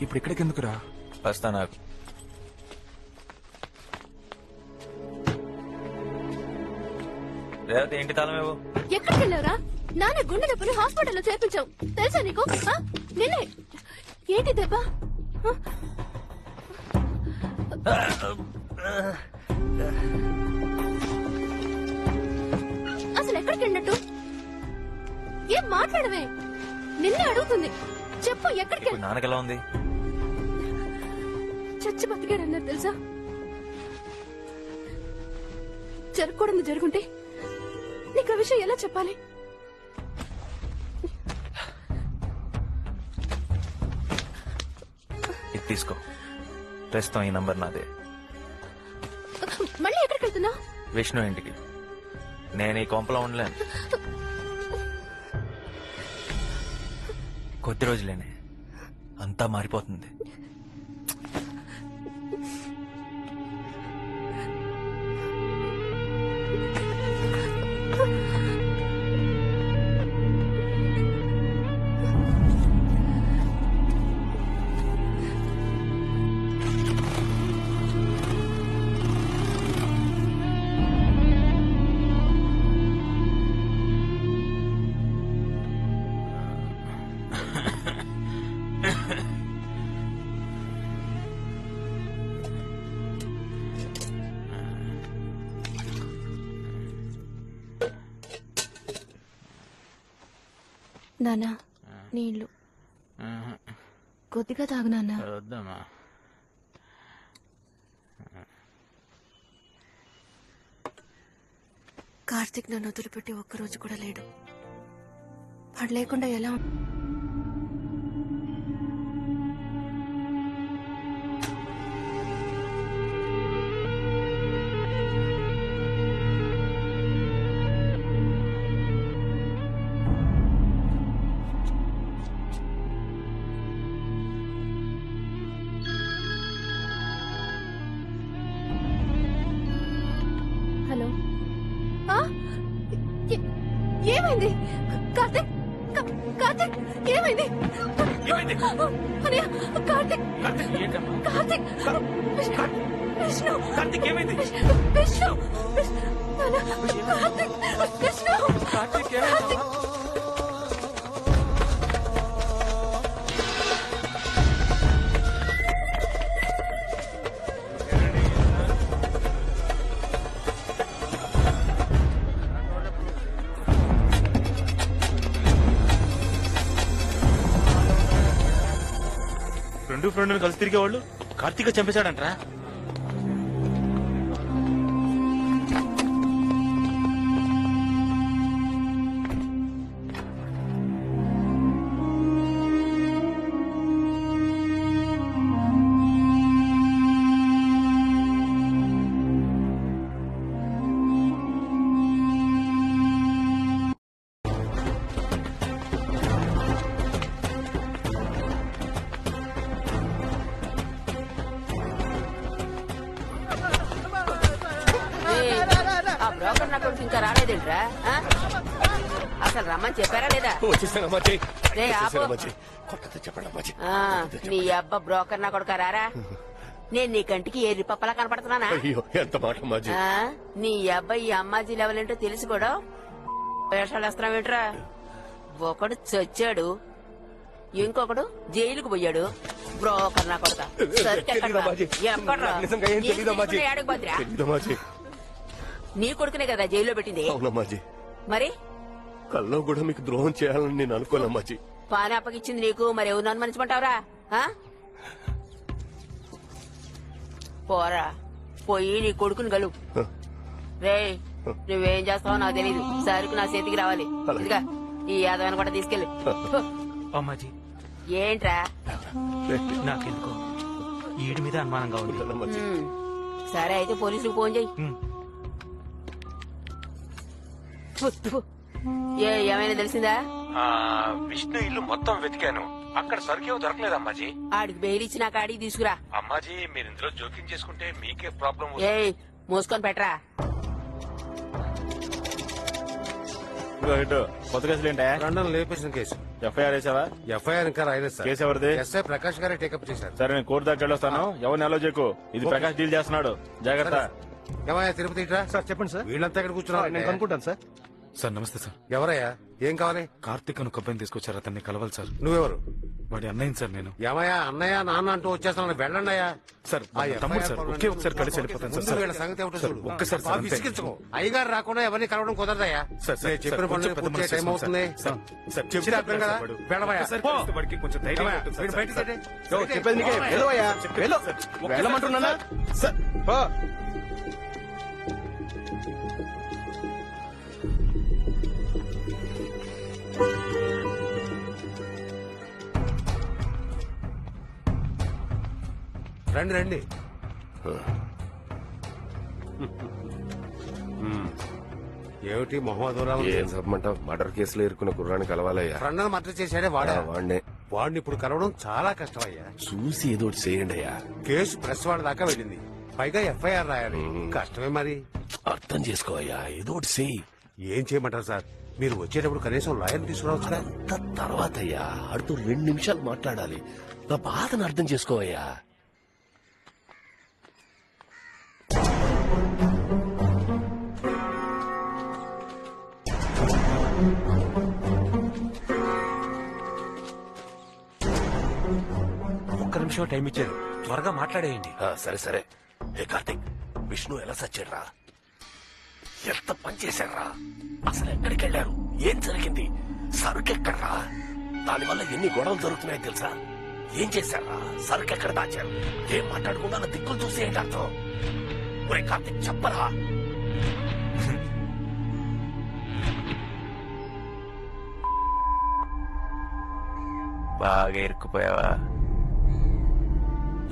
ఇప్పుడు ఇక్కడికి ఎందుకురా? వస్తా నాకు. రేవతి ఏంటి తాళమేవో? ఎక్కడికి వెళ్ళావురా? నాన్న గుండె నొప్పులు హాస్పిటల్లో చేర్పించావు తెలుసా నీకు? నిన్నే ఏంటి దెబ్బ? అసలు ఎక్కడికి వెళ్ళినట్టు? ఏం మాట్లాడవే? నిన్నే అడుగుతుంది. చెప్పు ఎక్కడికి? నాన్నకెలా ఉంది? చచ్చి బతికాడన్నారు తెలుసా? జరగకూడదు జరుగుంటే నీకు ఆ విషయం ఎలా చెప్పాలి? ఇది తీసుకో. ప్రస్తుతం ఈ నంబర్ నాదే. మళ్ళీ ఎక్కడికి వెళ్తున్నావు? విష్ణు ఇంటికి. నేను ఈ కొంపలో ఉండలేను. కొద్ది రోజులేనే అంతా మారిపోతుంది. నానా నీళ్లు కొద్దిగా తాగు నాన్న. వద్దమ్మా. కార్తిక్ నన్ను వదిలిపెట్టి ఒక్కరోజు కూడా లేడు. వాడు లేకుండా ఎలా? హలో, ఏమైంది కార్తిక్? కార్తిక్ ఏమైంది అన్నయ్య కార్తిక్ కార్తిక్ విష్ణు కార్తిక్ ఏమైంది విష్ణు కార్తిక్ విష్ణు కార్తిక్ ఏమైంది ఫ్రెండ్ కలిసి తిరిగేవాళ్ళు కార్తీక చంపేశాడంట్రా. ఆ బ్రోకర్ నా కొడుకు ఇంకా రాలేదేంట్రా? అసలు రమ్మని చెప్పారా లేదా? రే, ఆపు. నీ అబ్బ బ్రోకర్ నా కొడుకు రారా? నేను నీ కంటికి ఏ రిపప్పలా కనపడుతున్నానా? ఎంత మాట అమ్మాజీ. నీ అబ్బాయి ఈ అమ్మాజీ లెవెల్ ఏంటో తెలిసి కూడా వేషాలు వేస్తున్నావేంట్రా? ఒకడు చచ్చాడు, ఇంకొకడు జైలుకు పోయాడు. బ్రోకర్ నా కొడుక నీ కొడుకునే కదా జైల్లో పెట్టింది. అవునమ్మాజీ. మరి కల్లో కూడా మీకు ద్రోహం చేయాలని నేను అనుకోనమ్మాజీ. పాని అప్పగిచ్చింది నీకు, మరి ఎవరు అనుమానించమంటావురా? పోరా, పోయి నీ కొడుకుని గలు. రే, నువ్వేం చేస్తావో నాకు తెలీదు, సరుకు నా చేతికి రావాలి. ఇదిగా ఈ యాదవాన్ని కూడా తీసుకెళ్ళి. అమ్మాజీ ఏంట్రా? నాకెందుకో ఈడి మీద అనుమానంగా ఉంది. సరే అయితే పోలీసులకు ఫోన్ చెయ్యి. ఏమైనా తెలిసిందా? విష్ణు ఇల్లు మొత్తం వెతికాను, అక్కడ సరుకేమో దొరకలేదు అమ్మాజీ. ఆడికి బెయిల్ ఇచ్చి నాకు ఆడికి తీసుకురా. అమ్మాజీ మీరు ఇందులో జోక్యం చేసుకుంటే మీకే ప్రాబ్లం. మూసుకొని పెట్టరా. కొత్త కేసులు ఏంటా? లేపేసిన కేసు. ఎఫ్ఐఆర్ వేసావా? ఎఫ్ఐఆర్ ఇంకా రాయలేదు సార్. కేసు ఎవరిది? ఎస్ఐ ప్రకాష్ గారే టేకప్ చేశారు. సరే, నేను కోర్టు దగ్గర వస్తాను. ఎవరిని అలో చేయకు. ఇది ప్రకాష్ డీల్ చేస్తున్నాడు, జాగ్రత్త. ఏమయ్యా తిరుపతి ఇట్రా. సార్ చెప్పండి సార్. వీళ్ళంతా ఇక్కడ కూర్చున్నారు. నేను కనుక్కుంటాను సార్. సార్ నమస్తే సార్. ఎవరయ్యా? ఏం కావాలి? కార్తిక్ అని ఒక అబ్బాయిని తీసుకొచ్చారు, అతన్ని కలవాలి సార్. నువ్వెవరు? వాడి అన్నయ్య సార్. నేను ఏమయ్యా అన్నయ్య నాన్న అంటూ వచ్చేస్తాను, వెళ్ళండి అయ్యా. సార్ తమ్ముడు సార్, ఒకే ఒకసారి కలిసి వెళ్ళిపోతాను సార్. వీళ్ళ సంగతి ఏమిటో చూడు. ఒక్కసారి విసిగించుకో. అయ్యగారు రాకుండా ఎవరిని కలవడం కుదరదయ్యా. నేను చెప్పిన పనులు పూర్తి చేసే టైం అవుతుంది. చెప్పి అర్థం కదా, వెళ్ళవయ్యా. వెళ్ళమంటున్నానా సార్? రండి రండి. ఏమిటి మొహమ్మద్? ఏం చెప్పమంటావు? మర్డర్ కేసులో ఇరుకున్న కుర్రాన్ని కలవాలయ్యా. ఫ్రెండ్ మర్డర్ చేశాడే వాడే. వాడినే. వాడిని ఇప్పుడు కలవడం చాలా కష్టం అయ్యా. చూసి ఏదో చేయండి అయ్యా. కేసు ప్రెస్ వాళ్ళ దాకా వెళ్ళింది, పైగా ఎఫ్ఐఆర్ రాయాలి. కష్టమే మరి. అర్థం చేసుకోవయ్యా, ఏదో చెయ్యి. ఏం చేయమంటారు సార్? మీరు వచ్చేటప్పుడు కనీసం లాయర్ తీసుకురావచ్చు. తర్వాత అయ్యా, అడుతూ 2 నిమిషాలు మాట్లాడాలి. నా బాధను అర్థం చేసుకోవయ్యా. ఒక్క నిమిషం టైం ఇచ్చారు, త్వరగా మాట్లాడేయండి. సరే సరే. ఏ కార్తిక్, విష్ణు ఎలా సచ్చాడ్రా? ఎంత పని చేశాడ్రా? అసలు ఎక్కడికి వెళ్ళారు? ఏం జరిగింది? సరుకెక్కడ్రా? దానివల్ల ఎన్ని గొడవలు జరుగుతున్నాయో తెలుసా? ఏం చేశారా? సరుకెక్కడ దాచారు? ఏం మాట్లాడకుండా నా దిక్కులు చూసి ఏంటి అర్థం? ఒరే కార్తిక్, చెప్పరా? బాగా ఇరుక్కుపోయావా?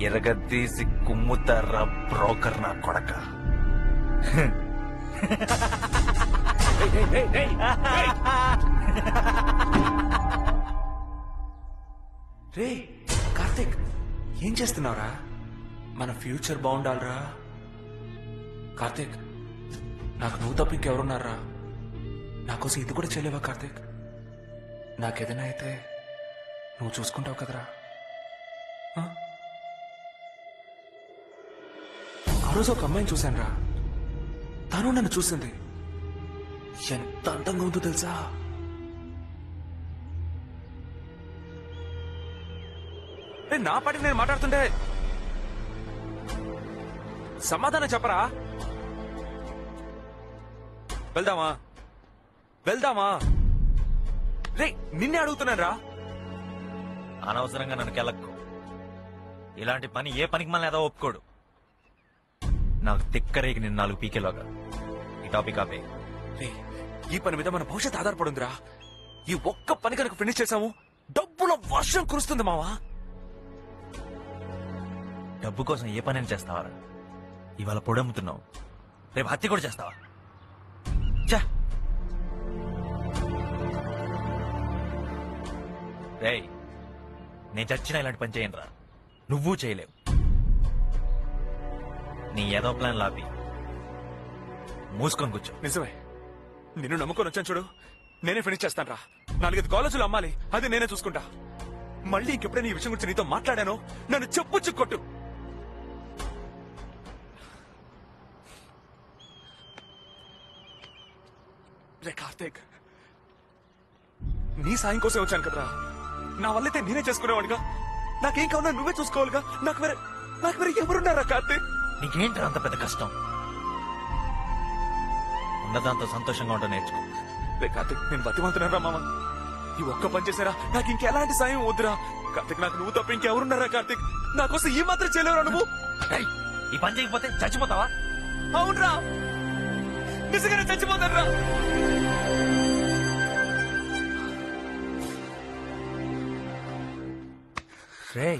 ఎరగదీసి కుమ్ముతారా బ్రోకర్ నా కొడక. రే కార్తిక్, ఏం చేస్తున్నావురా? మన ఫ్యూచర్ బాగుండాలరా కార్తిక్. నాకు నువ్వు తప్ప ఇంకెవరున్నారా? నాకోసం ఇది కూడా చేయలేవా కార్తిక్? నాకేదైనా అయితే నువ్వు చూసుకుంటావు కదరా. ఆ రోజు ఒక అమ్మాయిని చూశాను రా, తను నన్ను చూసింది. ఎంత అందంగా ఉందో తెలుసా? నా పాటికి నేను మాట్లాడుతుంటే సమాధానం చెప్పరా? వెళ్దామా రే, నిన్నే అడుగుతున్నాను రా. అనవసరంగా నన్ను కెలక్కు. ఇలాంటి పని ఏ పనికి మళ్ళీ ఏదో ఒప్పుకోడు. నాకు తిక్కరేగి నిన్ను 4 పీకేలోగా ఈ టాపిక్ ఆపే. ఈ పని మీద మన భవిష్యత్ ఆధారపడుందిరా. ఈ ఒక్క పని కనుక ఫినిష్ చేసాము, డబ్బుల వర్షం కురుస్తుంది మావా. డబ్బు కోసం ఏ పని చేస్తావా? ఇవాళ పొడమ్ముతున్నావు, రేపు హత్య కూడా చేస్తావా? రేయ్, నేను చచ్చినా ఇలాంటి పని చేయను రా. నువ్వు చేయలేవు. నీ ఏదో ప్లాన్ లాపి మూసుకొని కూర్చో. నిజమే, నిన్ను నమ్ముకొని వచ్చాను చూడు. నేనే ఫినిష్ చేస్తాను రా. 4-5 కాలేజీలు అమ్మాలి, అది నేనే చూసుకుంటా. మళ్ళీ ఇంకెప్పుడైనా ఈ విషయం గురించి నీతో మాట్లాడాను, నన్ను చెప్పు కొట్టు. రే కార్తీక్, నీ సాయం కోసం వచ్చాను కదరా. నా వల్లైతే నేనే చేసుకునేవాడిగా. నాకేం కావాలో నువ్వే చూసుకోవాలిగా. నాకు వేరే ఎవరున్నారా కార్తీక్? నీకేంటి అంత పెద్ద కష్టం? ఉన్నదాంతో సంతోషంగా ఉంటా నేర్చుకో. రే కార్తీక్, నేను బతిమాలుతున్నారా మామ? ఈ ఒక్క పని చేశారా? నాకు ఇంకెలాంటి సాయం వద్దురా కార్తీక్. నాకు నువ్వు తప్ప ఇంకెవరున్నారా కార్తీక్? నా కోసం ఈ మాత్రం చేయలేవురా నువ్వు? ఈ పని చేయకపోతే చచ్చిపోతావా? అవునరా, నిజంగానే చచ్చిపోతారా? రే,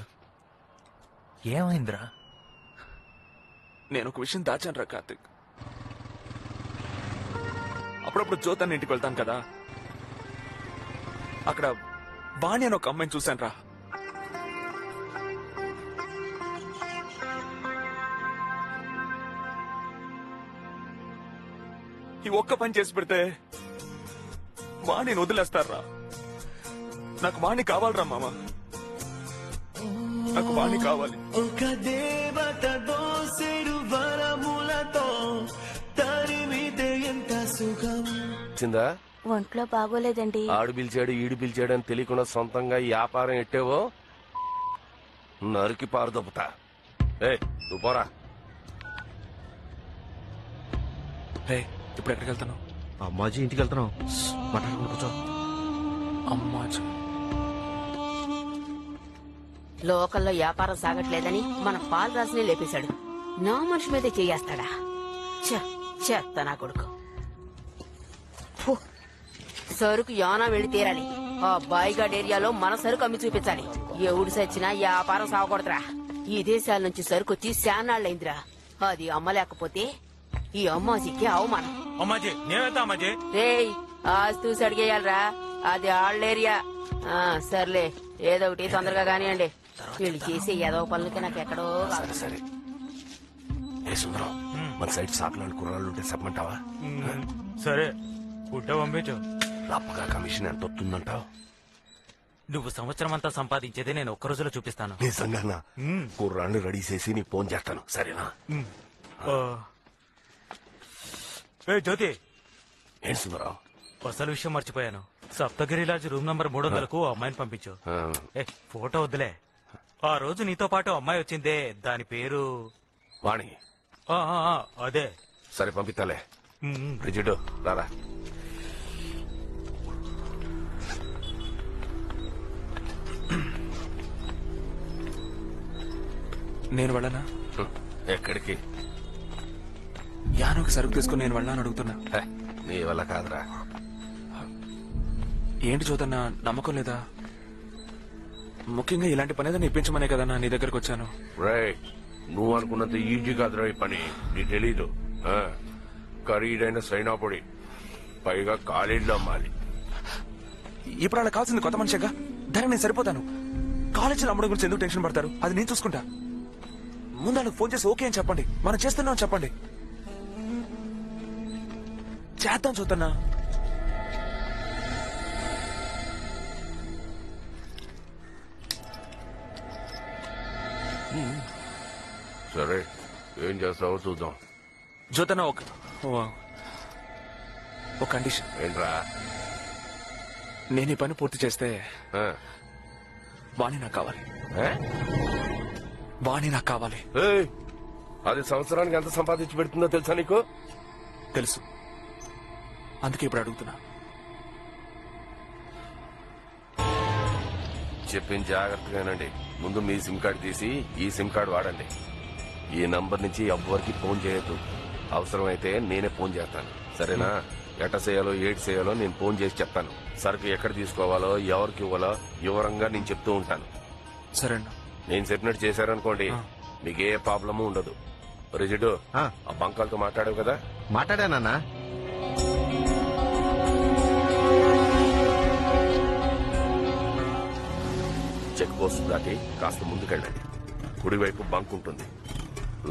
ఏమైందిరా? నేను ఒక విషయం దాచాను రా కార్తీక్. అప్పుడప్పుడు జ్యోతాన్ని ఇంటికి వెళ్తాను కదా, అక్కడ వాణి అని ఒక అమ్మాయిని చూశాను రా. ఈ ఒక్క పని చేసి పెడితే వాణిని వదిలేస్తారా? నాకు వాణి కావాలరా మామ, నాకు వాణి కావాలి. ఒక దేవత దోసెడు వరములతో తరిమితే ఎంత సుఖం. చిందా ఒంట్లో బాగోలేదండి. ఆడు పిలిచాడు ఈడు పిలిచాడు అని తెలియకుండా సొంతంగా ఈ వ్యాపారం ఎట్టేవో నరికి పారుదొప్పుతా. నువ్వు పోరా. ఇప్పుడు ఎక్కడికి వెళ్తాను? అమ్మాజీ ఇంటికి వెళ్తున్నావు. మాట్లాడుకుంటూ కూర్చో. అమ్మాజీ లోకల్లో వ్యాపారం సాగట్లేదని మన పాలరాజునే లేపేశాడు. నా మనిషి మీదే చేయేస్తాడా? చెత్త నా కొడుకు. ఫు, సరుకు యానా వెళ్లి తీరాలి. ఆ బాయిగాడ్ ఏరియాలో మన సరుకు అమ్మి చూపించాలి. ఎవడు సచ్చినా వ్యాపారం సాగకూడదురా. ఈ దేశాల నుంచి సరుకు వచ్చి శానాళ్ళైందిరా. అది అమ్మలేకపోతే ఈ అమ్మాజీకి అవమానం. అమ్మాజీ నేనెళ్తా. అమ్మాజీ రేయ్, ఆస్తూసి అడిగేయాలరా, అది ఆళ్ళ ఏరియా. సర్లే, ఏదో ఒకటి తొందరగా కానివ్వండి. వీళ్ళు చేసే ఏదో పనులకి నాకు ఎక్కడో. సరే ఏ సుందరం, మన సైడ్ సాకులాంటి కుర్రాళ్ళు ఉంటే చెప్పమంటావా? సరే, పుట్ట పంపించు. రప్పగా కమిషన్ ఎంత వస్తుందంటావు? నువ్వు సంవత్సరం అంతా సంపాదించేది నేను ఒక్క రోజులో చూపిస్తాను. నిజంగానా? కుర్రాళ్ళు రెడీ చేసి నీకు ఫోన్ చేస్తాను, సరేనా? జ్యోతి, ఏంటి సుందరం? అసలు విషయం మర్చిపోయాను. సప్తగిరి లాడ్జ్ రూమ్ నంబర్ 300కు అమ్మాయిని పంపించు. ఫోటో వద్దులే. ఆ రోజు నీతో పాటు అమ్మాయి వచ్చిందే, దాని పేరు వాణి. అదే. సరే పంపిస్తాలే. బ్రిజిడ్ రారా. నేను వెళ్ళనా? ఎక్కడికి? యానోకి సరుకు తీసుకుని నేను వెళ్ళాను అడుగుతున్నా. నీ వల్ల కాదురా. ఏంటి చూదన్నా, నమ్మకం లేదా? ముఖ్యంగా ఇలాంటి పని ఏదైనా ఇప్పించమనే కదన్నా నీ దగ్గరకు వచ్చాను. నువ్వు అనుకున్నంత ఈజీ కాదురా ఈ పని. నీ తెలీదు. ఖరీదైన సైనా పొడి, పైగా కాలేజీలో అమ్మాలి. ఇప్పుడు అలా కావాల్సింది కొత్త మనిషిగా. దానికి నేను సరిపోతాను. కాలేజీలో అమ్మడం గురించి ఎందుకు టెన్షన్ పడతారు? అది నేను చూసుకుంటా. ముందు వాళ్ళకి ఫోన్ చేసి ఓకే అని చెప్పండి. మనం చేస్తున్నాం చెప్పండి. చేద్దాం చూద్దన్నా. సరే ఏం చేస్తావో చూద్దాం. జ్యోతన ఒక కండిషన్. ఏంట్రా? నేను ఈ పని పూర్తి చేస్తే వాణి నాకు కావాలి. వాణి నాకు కావాలి. అది సంవత్సరానికి ఎంత సంపాదించి పెడుతుందో తెలుసా నీకు? తెలుసు, అందుకే ఇప్పుడు అడుగుతున్నా. చెప్పింది జాగ్రత్తగానండి. ముందు మీ సిమ్ కార్డు తీసి ఈ సిమ్ కార్డు వాడండి. ఈ నంబర్ నుంచి ఎవ్వరికి ఫోన్ చేయొద్దు. అవసరమైతే నేనే ఫోన్ చేస్తాను, సరేనా? ఎట్ట చేయాలో ఏటి చేయాలో నేను ఫోన్ చేసి చెప్తాను. సరుకు ఎక్కడ తీసుకోవాలో ఎవరికి ఇవ్వాలో వివరంగా నేను చెప్తూ ఉంటాను. సరే, నేను చెప్పినట్టు చేశారనుకోండి మీకు ఏ ప్రాబ్లము ఉండదు. రిజిడు, ఆ బంకాలతో మాట్లాడావు కదా? మాట్లాడానన్నా. చెక్ పోస్ట్ దాటి కాస్త ముందుకెళ్ళండి. కుడివైపు బంక్ ఉంటుంది.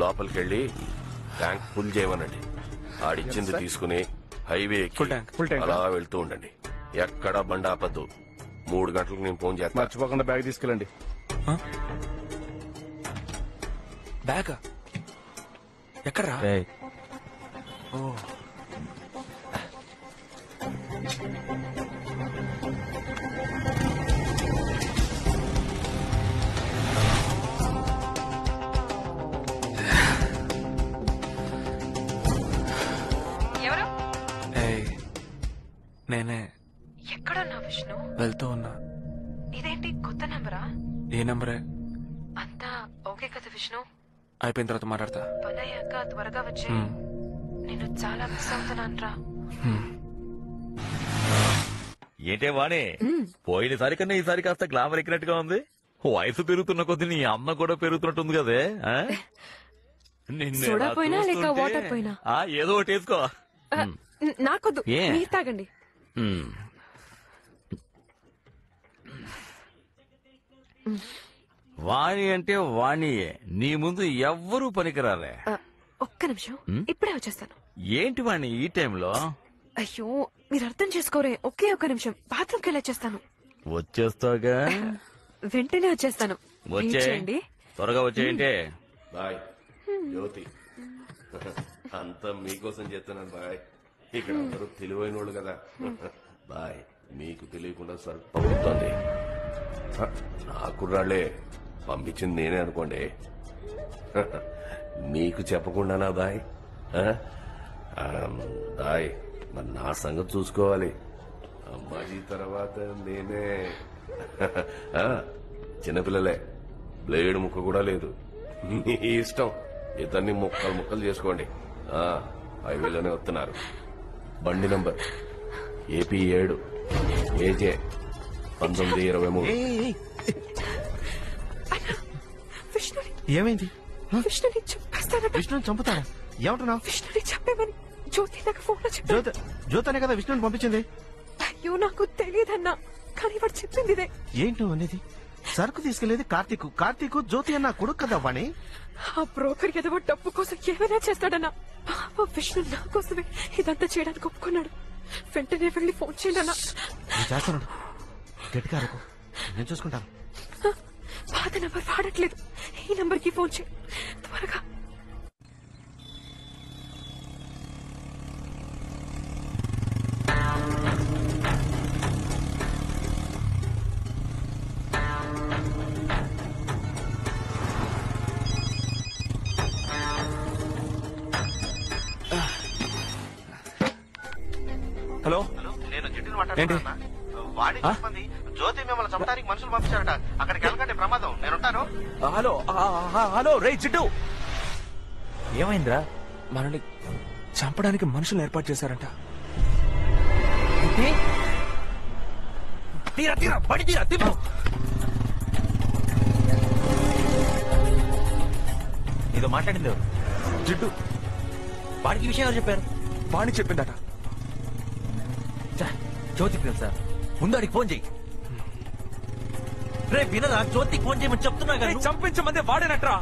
లోపలికి వెళ్ళి ట్యాంక్ ఫుల్ చేయమనండి. ఆడిచ్చింది తీసుకుని హైవే ఎక్కి అలా వెళ్తూ ఉండండి. ఎక్కడా బండి ఆపద్దు. 3 గంటలకు నేను ఫోన్ చేస్తాను. మర్చిపోకుండా బ్యాగ్ తీసుకెళ్ళండి. బ్యాగ్ ఎక్కడ్రా? ఎవరు? నేనే. ఎక్కడున్నా విష్ణు? వెళ్తూ ఉన్నా. ఇదేంటి కొత్త నంబరా? ఏ నంబరే? అంతా ఓకే కదా విష్ణు? అయిపోయిన తర్వాత మాట్లాడతా. పని అయ్యాక త్వరగా వచ్చి. నేను చాలా మిస్ అవుతున్నానురా. ఏంటే వాణి, పోయినసారి కన్నా ఈసారి కాస్త గ్లామర్ ఎక్కినట్టుగా ఉంది. వయసు పెరుగుతున్న కొద్ది నీ అన్న కూడా పెరుగుతున్నట్టుంది కదే. సోడా పోయినా లేక వాటర్ పోయినా ఏదో ఒకటి వేసుకో. నాకొద్దు, మీరు తాగండి. వాణి అంటే వాణియే, నీ ముందు ఎవ్వరూ పనికిరాలే. ఒక్క నిమిషం, ఇప్పుడే వచ్చేస్తాను. ఏంటి వాణి ఈ టైంలో? అయ్యో మీరు అర్థం చేసుకోరే. ఒకే ఒక్క నిమిషం, బాత్రూమ్కి వెళ్ళొచ్చేస్తాను. వచ్చేస్తాగా? వెంటనే వచ్చేస్తాను. వచ్చేయండి, త్వరగా వచ్చేయండి. బాయ్ జ్యోతి, అంతా మీకోసం చెప్తున్నాను బాయ్. ఇక్కడ అందరూ తెలివైన వాళ్ళు కదా. బాయ్, మీకు తెలియకుండా సరిపోతుంది. నా కుర్రాళ్లే పంపించింది నేనే అనుకోండి. నీకు చెప్పకుండానా బాయ్? బాయ్, మరి నా సంగతి చూసుకోవాలి. అమ్మాజీ తర్వాత నేనే. చిన్నపిల్లలే, బ్లేడ్ ముక్క కూడా లేదు. నీ ఇష్టం, ఇద్దరిని ముక్కలు ముక్కలు చేసుకోండి. హైవేలోనే వస్తున్నారు. బండి నంబర్ ఏపీ 7 ఏజే 1923. ఏమైంది? విష్ణుని చంపేస్తానట. విష్ణుని చంపుతాడా? ఏమంటున్నావు? విష్ణుని చంపేమని జ్యోతి నాకు ఫోన్ లో చెప్పాడు. జ్యోతనే కదా విష్ణుని పంపించింది. అయ్యో నాకు తెలియదన్నా, కానీ వాడు చెప్పింది ఇదే. ఏంటో అనేది? సరుకు తీసుకెళ్లేది కార్తీక్ జ్యోతి అన్న కొడుకు కదా వాణి. ఆ బ్రోకర్ ఏదో డబ్బు కోసం ఏమైనా చేస్తాడన్నా. పాప విష్ణు నా కోసమే ఇదంతా చేయడానికి ఒప్పుకున్నాడు. వెంటనే వెళ్ళి ఫోన్ చేయండి అన్నా. చేస్తున్నాడు, గట్టిగా అరకు, నేను చూసుకుంటాను. పాత నంబర్ వాడట్లేదు, ఈ నంబర్ కి ఫోన్ చేయి త్వరగా. హలో, నేను జిట్టుని మాట్లాడుతున్నా. వాడి చెప్పండి, జ్యోతి మిమ్మల్ని చంపడానికి మనుషులు పంపించారట. అక్కడికి వెళ్ళకండి, ప్రమాదం. నేనుంటాను. హలో హలో, రే జిడ్డు, ఏమైందిరా? మనల్ని చంపడానికి మనుషులు ఏర్పాటు చేశారంట. తీరా తీరా, పడి తీరా, తిప్పు. ఏదో మాట్లాడింది ఎవరు? జిడ్డు. వాడికి విషయం ఎవరు చెప్పారు? వాణి చెప్పిందట. జ్యోతికి తెలుసా? ముందు వాడికి ఫోన్ చెయ్యి. రే వినరా, జ్యోతికి ఫోన్ చేయమని చెప్తున్నా కదా. చంపించమంది వాడేనట్రా.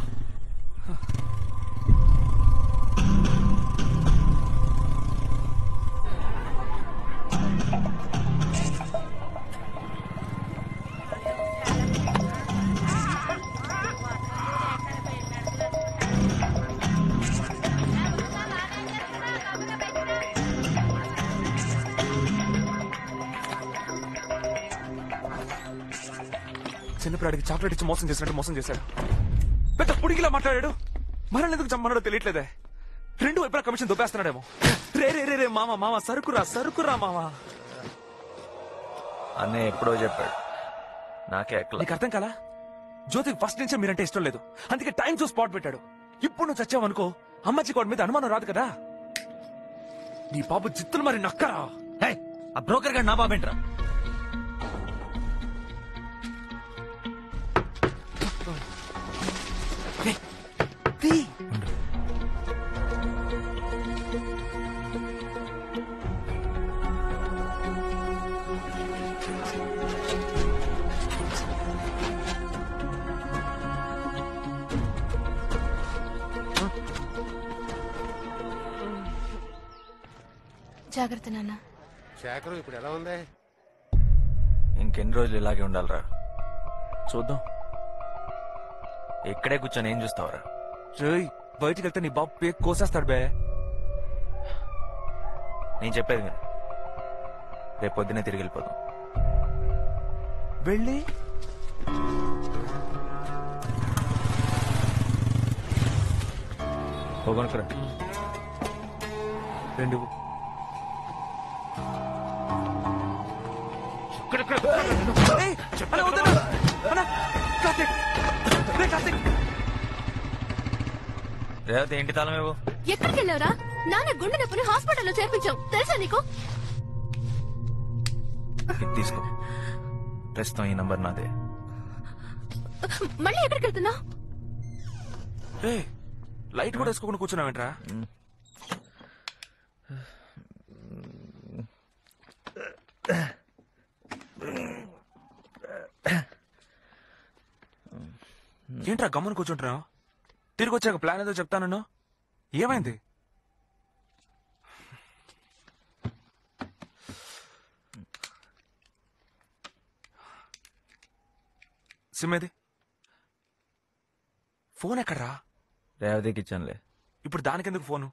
చిన్నపిల్లాడికి చాక్లెట్ ఇచ్చి మోసం చేసినట్టు మోసం చేశాడు. పెద్ద పుడిగిలా మాట్లాడాడు. మనల్ని ఎందుకు చమ్మన్నాడో తెలియట్లేదే. రెండు వైపులా కమిషన్ దొబ్బేస్తున్నాడేమో. రే రే రే రే మామ మామ సరుకురా మామ. అన్నయ్య ఎప్పుడో చెప్పాడు, నాకే ఎక్కల. నీకు అర్థం కాలా? జ్యోతికి ఫస్ట్ నుంచే మీరంటే ఇష్టం లేదు, అందుకే టైం చూసి స్పాట్ పెట్టాడు. ఇప్పుడు నువ్వు చచ్చావనుకో అమ్మాజీ కోట మీద అనుమానం రాదు కదా. నీ బాబు జిత్తులు మరి నక్కరా. ఆ బ్రోకర్ గారు నా బాబేంట్రా? జాగ్రత్త నాన్న. శేఖరం ఇప్పుడు ఎలా ఉంది? ఇంకెన్ని రోజులు ఇలాగే ఉండాలరా? చూద్దాం. ఇక్కడే కూర్చొని ఏం చూస్తావరా? బయటికి వెళ్తే నీ బాబు పేక్ కోసేస్తాడు బే. నేను చెప్పేది విను, రేపు పొద్దునే తిరిగి వెళ్ళిపోదాం. వెళ్ళి పోగొనుకురా. రెండు రేవతి ఏంటి తాళం ఇవ్వు. ఎక్కడికి వెళ్ళావురా? నాన్న గుండె నొప్పిని హాస్పిటల్లో చేర్పించాం, తెలుసా నీకు? ఇది తీసుకో, ప్రస్తుతం ఈ నంబర్ నాదే. మళ్ళీ ఎక్కడికి వెళ్తున్నావు? లైట్ కూడా వేసుకోకుండా కూర్చున్నావేంట్రా? ఏంట్రా గమ్మున కూర్చుంటున్నావు? తిరిగి వచ్చాక ప్లాన్ ఏదో చెప్తాను. ఏమైంది? సిమ్మేది? ఫోన్ ఎక్కడ్రా? రేవతికి ఇచ్చానులే. ఇప్పుడు దానికెందుకు ఫోను?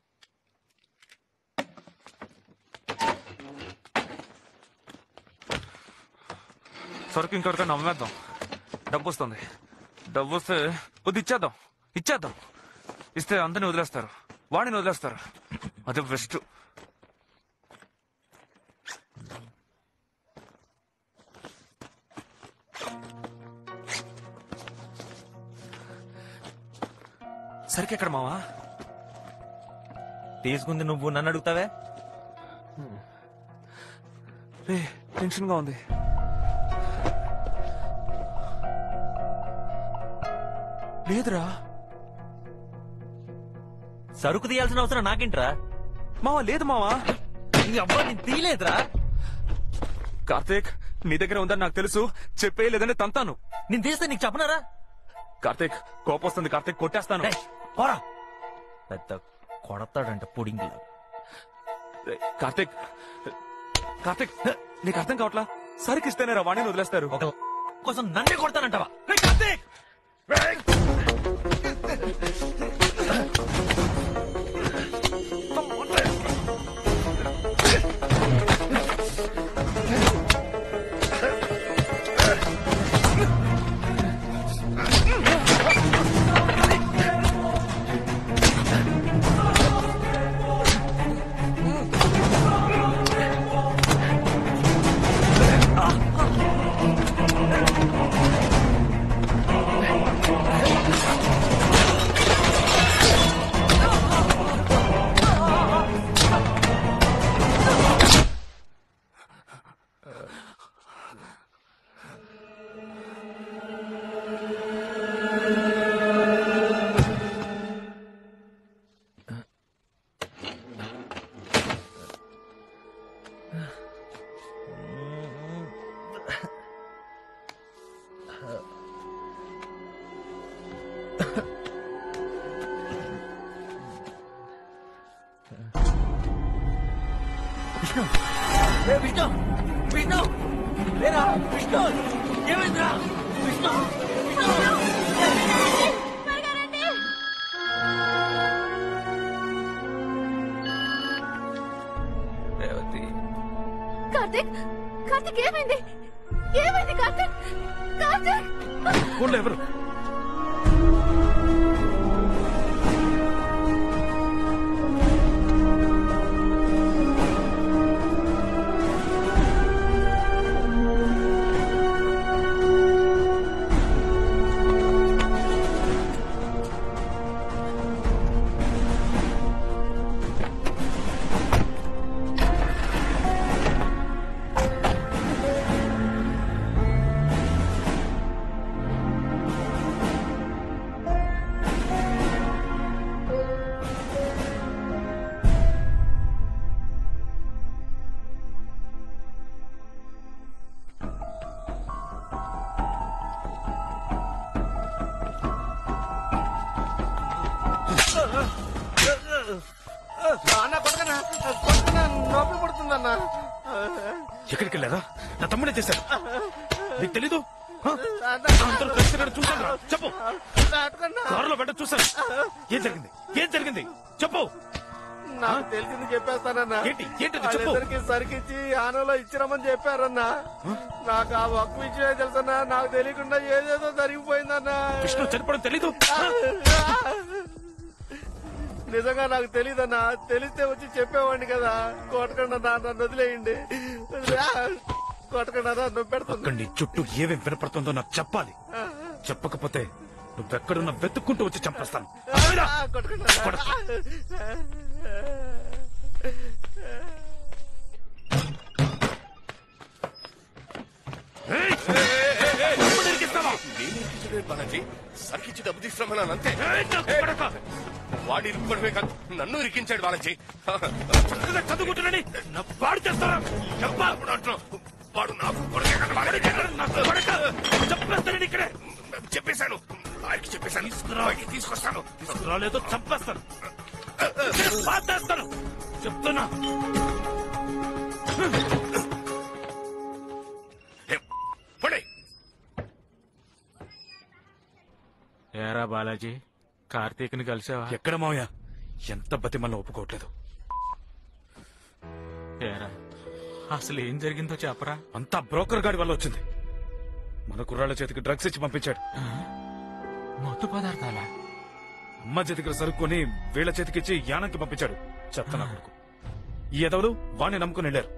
సరుకు ఇంకెవరికైనా అమ్మేద్దాం, డబ్బు వస్తుంది. డబ్బు వస్తే వద్దు ఇచ్చేద్దాం. ఇస్తే అందరిని వదిలేస్తారు, వాడిని వదిలేస్తారు. అదే బెస్ట్. సరికెక్కడ మావా? తీసుకుంది నువ్వు నన్ను అడుగుతావే? టెన్షన్ గా ఉంది. లేదురా, సరుకు తీయాల్సిన అవసరం నాకేంట్రా? మావా లేదు మావా. తీయలేదురా. కార్తీక్, నీ దగ్గర ఉందని నాకు తెలుసు, చెప్పే లేదని తంతాను. నేను తీస్తే నీకు చెప్పనారా? కార్తీక్, కోపం వస్తుంది కార్తీక్, కొట్టేస్తాను. పోరా. పెద్ద కొడతాడంట పుడింగ్. కార్తీక్ నీకు అర్థం కావట్లా? సరికిస్తేనే రా వాణిని వదిలేస్తారు. ఒక కోసం నన్నే కొడతానంటావా? కార్తీక్ విష్ణు విష్ణు లేరా? విష్ణు ఏమైందిరా? విష్ణు రేవతి. కార్తీక్ ఏమైంది? కార్తీక్ ఫోన్లో ఎవరు? అన్న కొట్టకన్నా కొట్టకన్నా నొప్పి పడుతుందన్న. ఎక్కడికి వెళ్ళారా? నా తమ్ముడే చేశాడు. నీకు తెలీదు? చూసాను. చెప్పు. కారులో పెట్ట చూసాను. ఏం జరిగింది? ఏం జరిగింది? చెప్పు. నాకు తెలిసింది చెప్పేస్తానన్నా. ఏంటి? చెప్పు. వాళ్ళిద్దరికి సరికిచ్చి ఆనలో ఇచ్చిరమని చెప్పారన్నా. నాకు ఆ ఒక్క విషయమే తెలుసన్నా. నాకు తెలియకుండా ఏదేదో జరిగిపోయిందన్నా. విష్ణు చనిపోవడం తెలీదు? నిజంగా నాకు తెలీదన్నా. తెలిస్తే వచ్చి చెప్పేవాడిని కదా. కొట్టకుండా నన్ను వదిలేయండి. కొట్టకుండా నన్ను పెడుతుంది. అక్కడ నీ చుట్టూ ఏమేం వినపడుతుందో నాకు చెప్పాలి. చెప్పకపోతే నువ్వెక్కడున్నా వెతుక్కుంటూ వచ్చి చంపేస్తాను. బాలాజీ సరికిచ్చి డబ్బు తీసుకురామన్నాను అంతే. వాడు ఇరుక్కోవడమే కాదు నన్ను ఇరికించాడు బాలాజీ. చదువుకుంటున్నాని వాడు చేస్తారా? వాడు నాకు చెప్పేస్తాను. ఇక్కడే చెప్పేశాను. వాడికి చెప్పేశాను. తీసుకొస్తాను. తీసుకురాలేదో చంపేస్తాను. చెప్తున్నా. ఏరా బాలాజీ, కార్తీక్ ని కలిసావా? ఎక్కడ మావయ్య? ఎంత బతిమల్ని ఒప్పుకోవట్లేదు. ఏరా అసలు ఏం జరిగిందో చెప్పరా. అంతా బ్రోకర్ గాడి వల్ల వచ్చింది. మన కుర్రాళ్ళ చేతికి డ్రగ్స్ ఇచ్చి పంపించాడు. మత్తు పదార్థాలా? అమ్మ చేతికి సరుక్కొని వీళ్ల చేతికిచ్చి యానంకి పంపించాడు. చెప్తాను కొడుకు. ఈ ఎదవలు వాణ్ణి నమ్ముకుని వెళ్ళారు.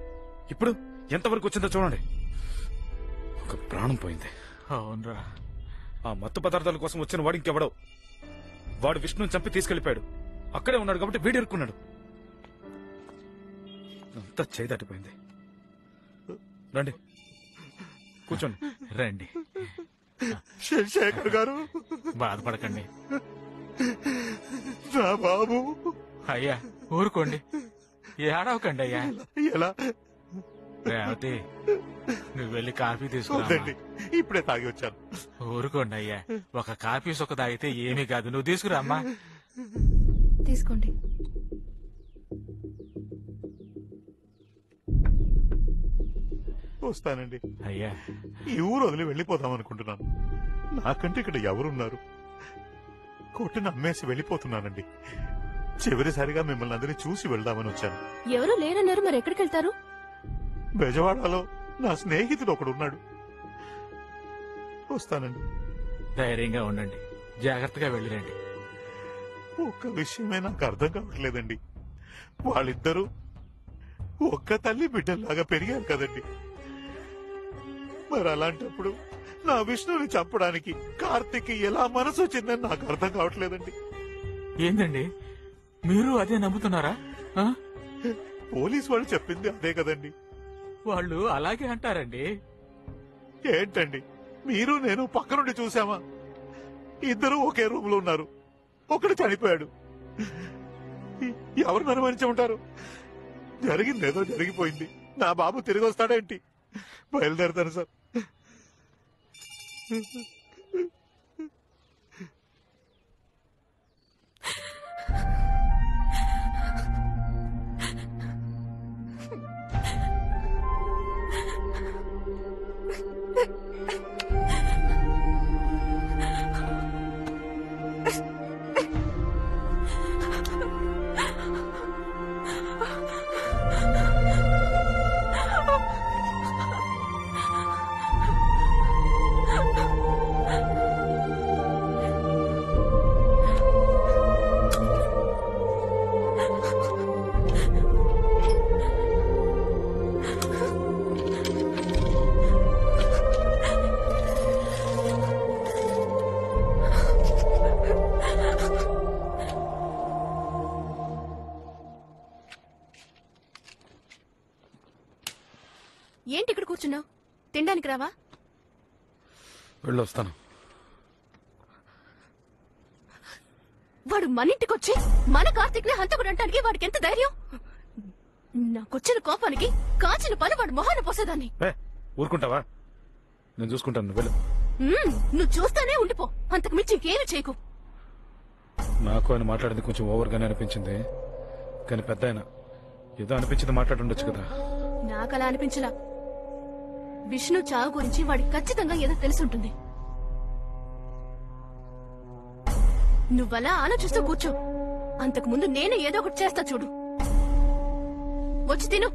ఇప్పుడు ఎంతవరకు వచ్చిందో చూడండి. ఒక ప్రాణం పోయింది. అవునరా. ఆ మత్తు పదార్థాల కోసం వచ్చిన వాడు ఇంకెవడో. వాడు విష్ణుని చంపి తీసుకెళ్లిపోయాడు. అక్కడే ఉన్నాడు కాబట్టి వీడు ఇరుక్కున్నాడు. అంతా చేయి దాటిపోయింది. రండి కూర్చోండి. రండి. శేఖర్ గారు బాధపడకండి. నా బాబు. అయ్యా ఊరుకోండి, ఏడవకండి అయ్యా. ఎలా? రేవతి నువ్వు వెళ్ళి కాఫీ తీసుకురా. ఇప్పుడే తాగి వచ్చాను. ఊరుకోండి అయ్యా, ఒక కాఫీ సొక్క తాగితే ఏమీ కాదు. నువ్వు తీసుకురా అమ్మా. తీసుకోండి. వస్తానండి. అయ్యా ఈ ఊరు వదిలి వెళ్ళిపోదాం అనుకుంటున్నాను. నాకంటే ఇక్కడ ఎవరున్నారు? కొట్టుని అమ్మేసి వెళ్ళిపోతున్నానండి. చివరిసారిగా మిమ్మల్ని అందరినీ చూసి వెళ్దామని వచ్చాను. ఎవరు లేరన్నారు, మరి ఎక్కడికి వెళ్తారు? బెజవాడలో నా స్నేహితుడు ఒకడున్నాడు. వస్తానండి. ధైర్యంగా ఉండండి, జాగ్రత్తగా వెళ్ళిరండి. ఒక్క విషయమే నాకు అర్థం కావట్లేదండి. వాళ్ళిద్దరూ ఒక్క తల్లి బిడ్డల్లాగా పెరిగారు కదండి. మరి అలాంటప్పుడు నా విష్ణుని చంపడానికి కార్తీక్ ఎలా మనసు వచ్చిందని నాకు అర్థం కావట్లేదండి. ఏందండి మీరు అదే నమ్ముతున్నారా? పోలీసు వాళ్ళు చెప్పింది అదే కదండి. వాళ్ళు అలాగే అంటారండి. ఏంటండి మీరు నేను పక్క నుండి చూసామా? ఇద్దరు ఒకే రూమ్ లో ఉన్నారు. ఒకడు చనిపోయాడు. ఎవరిని అనుమానించి ఉంటారు? జరిగిందేదో జరిగిపోయింది. నా బాబు తిరిగి వస్తాడేంటి? బయలుదేరతాను సార్. తినడానికి రావా? వెళ్ళొస్తాను. వాడు మన ఇంటికొచ్చి మన కార్తీక్ ని హంతకుడు అంటానికి వాడికి ఎంత ధైర్యం? నాకొచ్చిన కోపానికి కాచిన పని వాడు మొహాన పోసేదాన్ని. ఊరుకుంటావా? నేను చూసుకుంటాను, వెళ్ళు. నువ్వు చూస్తానే ఉండిపో, అంతకు మించి ఇంకేమి చేయకు. నాకు ఆయన మాట్లాడింది కొంచెం ఓవర్గానే అనిపించింది, కానీ పెద్ద ఆయన ఏదో అనిపించింది మాట్లాడుండొచ్చు కదా. నాకలా అనిపించలా. విష్ణు చావు గురించి వాడికి ఖచ్చితంగా ఏదో తెలిసి ఉంటుంది. నువ్వలా ఆలోచిస్తూ కూర్చో, అంతకు ముందు నేనే ఏదో ఒకటి చేస్తా చూడు. వచ్చి తిను.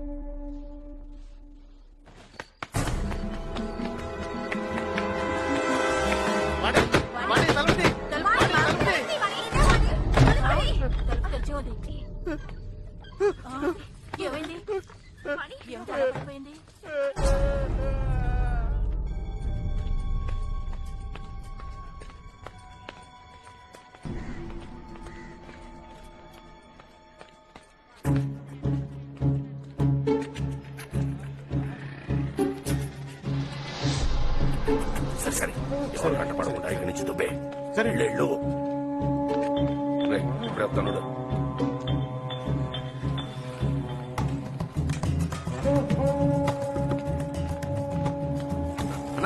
ఏమైంది? సరే సరే, ఎవరు కంటపడకుండా ఇక్కడి నుంచి దుబ్బే. సరే వెళ్ళు. ఇప్పుడే వస్తాను.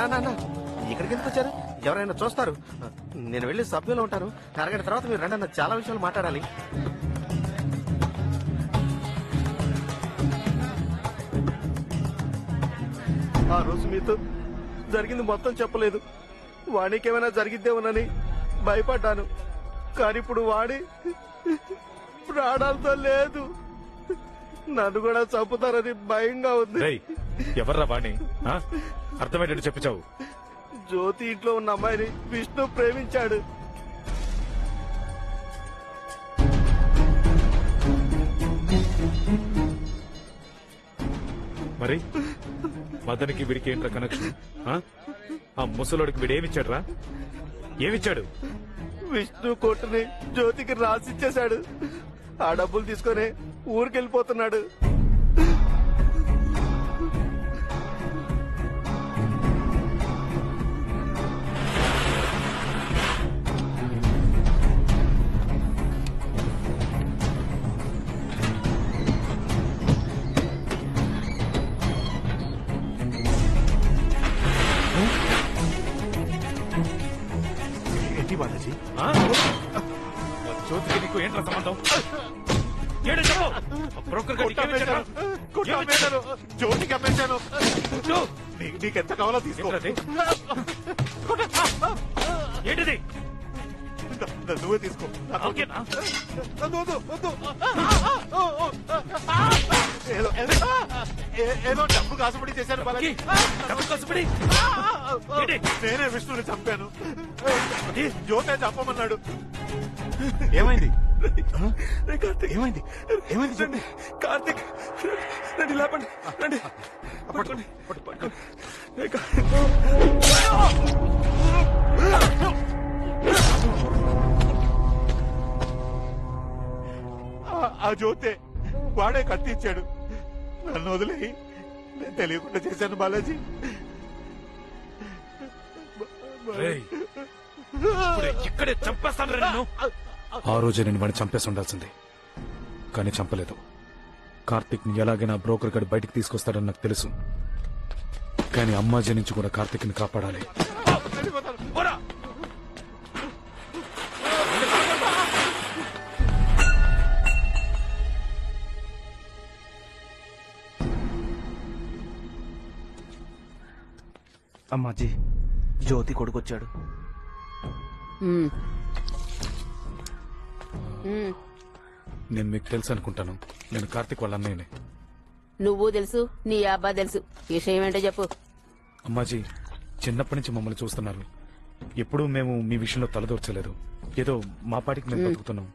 అన్నా ఇక్కడికి ఎందుకు వచ్చారు? ఎవరైనా చూస్తారు. నేను వెళ్ళి సభ్యులు ఉంటాను. అరగంట తర్వాత మీరు రండి అన్న, చాలా విషయాలు మాట్లాడాలి. ఆ రోజు మీతో జరిగింది మొత్తం చెప్పలేదు. వాడికి ఏమైనా జరిగిద్దేమోనని భయపడ్డాను. కానీ ఇప్పుడు వాడి ప్రాణాలతో లేదు. నన్ను కూడా చంపుతారని భయంగా ఉంది. ఎవర్రా వాణి? అర్థమయ్యేటట్టు చెప్పుచావు. జ్యోతి ఇంట్లో ఉన్న అమ్మాయిని విష్ణు ప్రేమించాడు. మరి మదనికి వీడికి ఏంట్రా కనెక్షన్? ఆ ముసలోడికి వీడేమిచ్చాడురా? ఏమిచ్చాడు? విష్ణు కొట్టుని జ్యోతికి రాసిచ్చేశాడు. ఆ డబ్బులు తీసుకొని ఊరికెళ్ళిపోతున్నాడు. ఏంటి బాలాజీ? జ్యోతికి నీకు ఏంట్రా సంబంధం? బ్రోకర్ జ్యోతికి అమ్మేశాను. నీకెంత కావాలో తీసుకో. ఏంటిది? నువ్వే తీసుకో. ఓకేనా? ఏదో డబ్బు కాసుపడి చేశాను బాలాజీ. నేనే విష్ణుని చంపాను. జ్యోతే చంపమన్నాడు. ఏమైంది? ఏమైంది? ఏమైంది? రండి కార్తీక్, రండి లేపండి, రండి పట్టుకోండి. ఆ జ్యోతే వాడే కత్తిచ్చాడు. నన్ను వదిలేయి, నేను తెలియకుండా చేశాను బాలాజీ. ఇక్కడే చంపేస్తాను. ఆ రోజే నేను వాడిని చంపేసి ఉండాల్సింది, కానీ చంపలేదు. కార్తీక్ ని ఎలాగైనా బ్రోకర్ గడి బయటికి తీసుకొస్తాడని నాకు తెలుసు, కానీ అమ్మాజీ నుంచి కూడా కార్తీక్ ని కాపాడాలి. అమ్మాజీ, జ్యోతి కొడుకొచ్చాడు. నేను మీకు తెలుసు అనుకుంటాను. నేను కార్తీక్ వాళ్ళ అన్నయ్యనే. నువ్వు తెలుసు, నీ అబ్బా తెలుసు. విషయం ఏంటో చెప్పు. అమ్మాజీ, చిన్నప్పటి నుంచి మమ్మల్ని చూస్తున్నారు. ఎప్పుడూ మేము మీ విషయంలో తలదూర్చలేదు. ఏదో మా పాటికి మేము బతుకుతున్నాం.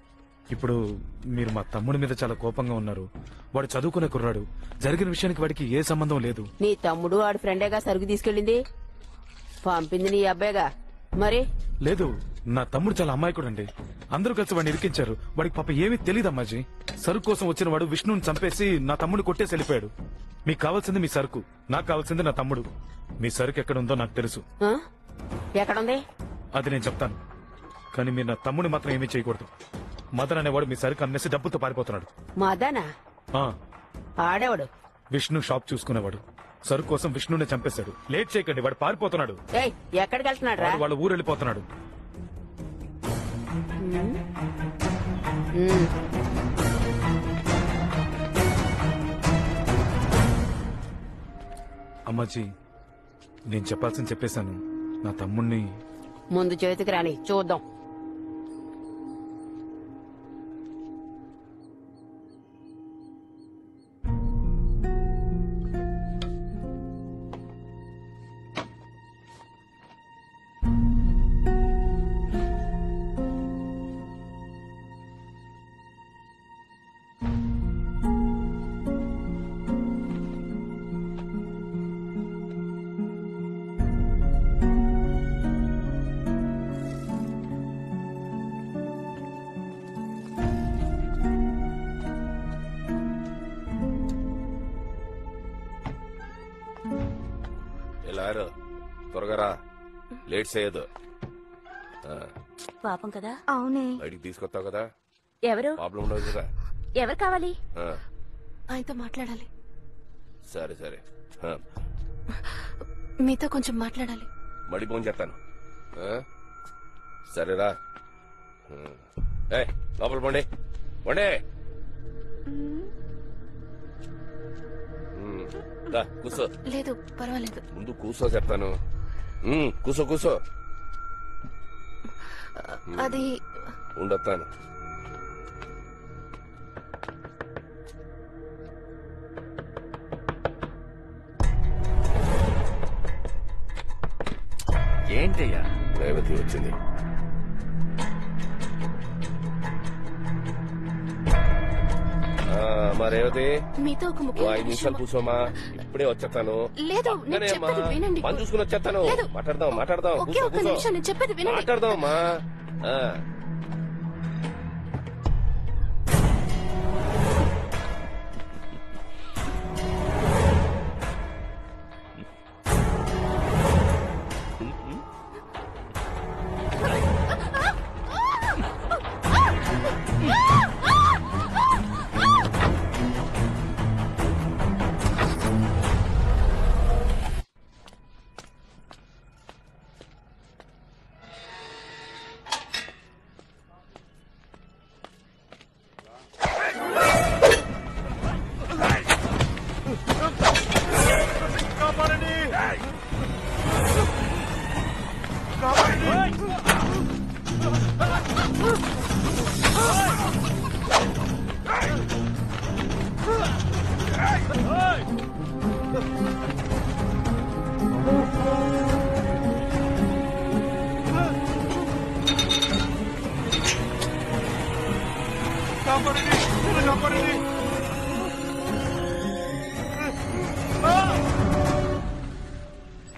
ఇప్పుడు మీరు మా తమ్ముడి మీద చాలా కోపంగా ఉన్నారు. వాడు చదువుకునే కుర్రాడు. జరిగిన విషయానికి వాడికి ఏ సంబంధం లేదు. నీ తమ్ముడు ఆడి ఫ్రెండేగా సరుకు తీసుకెళ్ళింది. పంపింది నీ అబ్బాయిగా. మరి లేదు, నా తమ్ముడు చాలా అమాయకుడండి. అందరూ కలిసి వాడిని ఇరికించారు. వాడికి పాప ఏమీ తెలియదు అమ్మాజీ. సరుకు కోసం వచ్చిన వాడు విష్ణుని చంపేసి నా తమ్ముడిని కొట్టేసి వెళ్ళిపోయాడు. మీకు కావాల్సింది మీ సరుకు, నాకు కావాల్సింది నా తమ్ముడు. మీ సరుకు ఎక్కడ ఉందో నాకు తెలుసు. ఎక్కడుంది అది నేను చెప్తాను, కానీ మీరు నా తమ్ముడిని మాత్రం ఏమీ చేయకూడదు. మదన్ అనేవాడు మీ సరుకు అమ్మేసి డబ్బుతో పారిపోతున్నాడు. మదనా? ఆడేవాడు విష్ణు షాప్ చూసుకునేవాడు. సరుకు కోసం విష్ణునే చంపేశాడు. లేట్ చేయకండి, వాడు పారిపోతున్నాడు. ఎక్కడికి వెళ్తున్నాడు రా? వాళ్ళ ఊరు వెళ్ళిపోతున్నాడు. అమ్మాజీ, నేను చెప్పాల్సింది చెప్పేశాను. నా తమ్ముణ్ణి ముందు చేతికి రాని చూద్దాం. త్వరగా రా, లేట్ చేయదు. పాపం కదా. అవునే. బయటికి తీసుకొస్తావు కదా, ఎవరు? ప్రాబ్లం ఉండదు కదా. ఎవరు కావాలి? ఆయనతో మాట్లాడాలి. సరే సరే, మీతో కొంచెం మాట్లాడాలి. మడి ఫోన్ చేస్తాను. సరేరా, లోపల పోండి పోండి. కూర్చో. లేదు పర్వాలేదు. ముందు కూర్చో చెప్తాను. కూర్చో కూర్చో. అది ఉండొస్తాను. ఏంటయ్యా? రేవతి వచ్చింది. మా రేవతి, మీతో ఒక 5 నిమిషాలు కూర్చోమా, ఇప్పుడే వచ్చేస్తాను. లేదు, నేను చెప్పేది వినండి. పని చూసుకుని వచ్చేస్తాను. మాట్లాడదాం మాట్లాడదాం. ఒకే ఒక్క నిమిషం, నేను చెప్పేది వినండి. మాట్లాడదామా.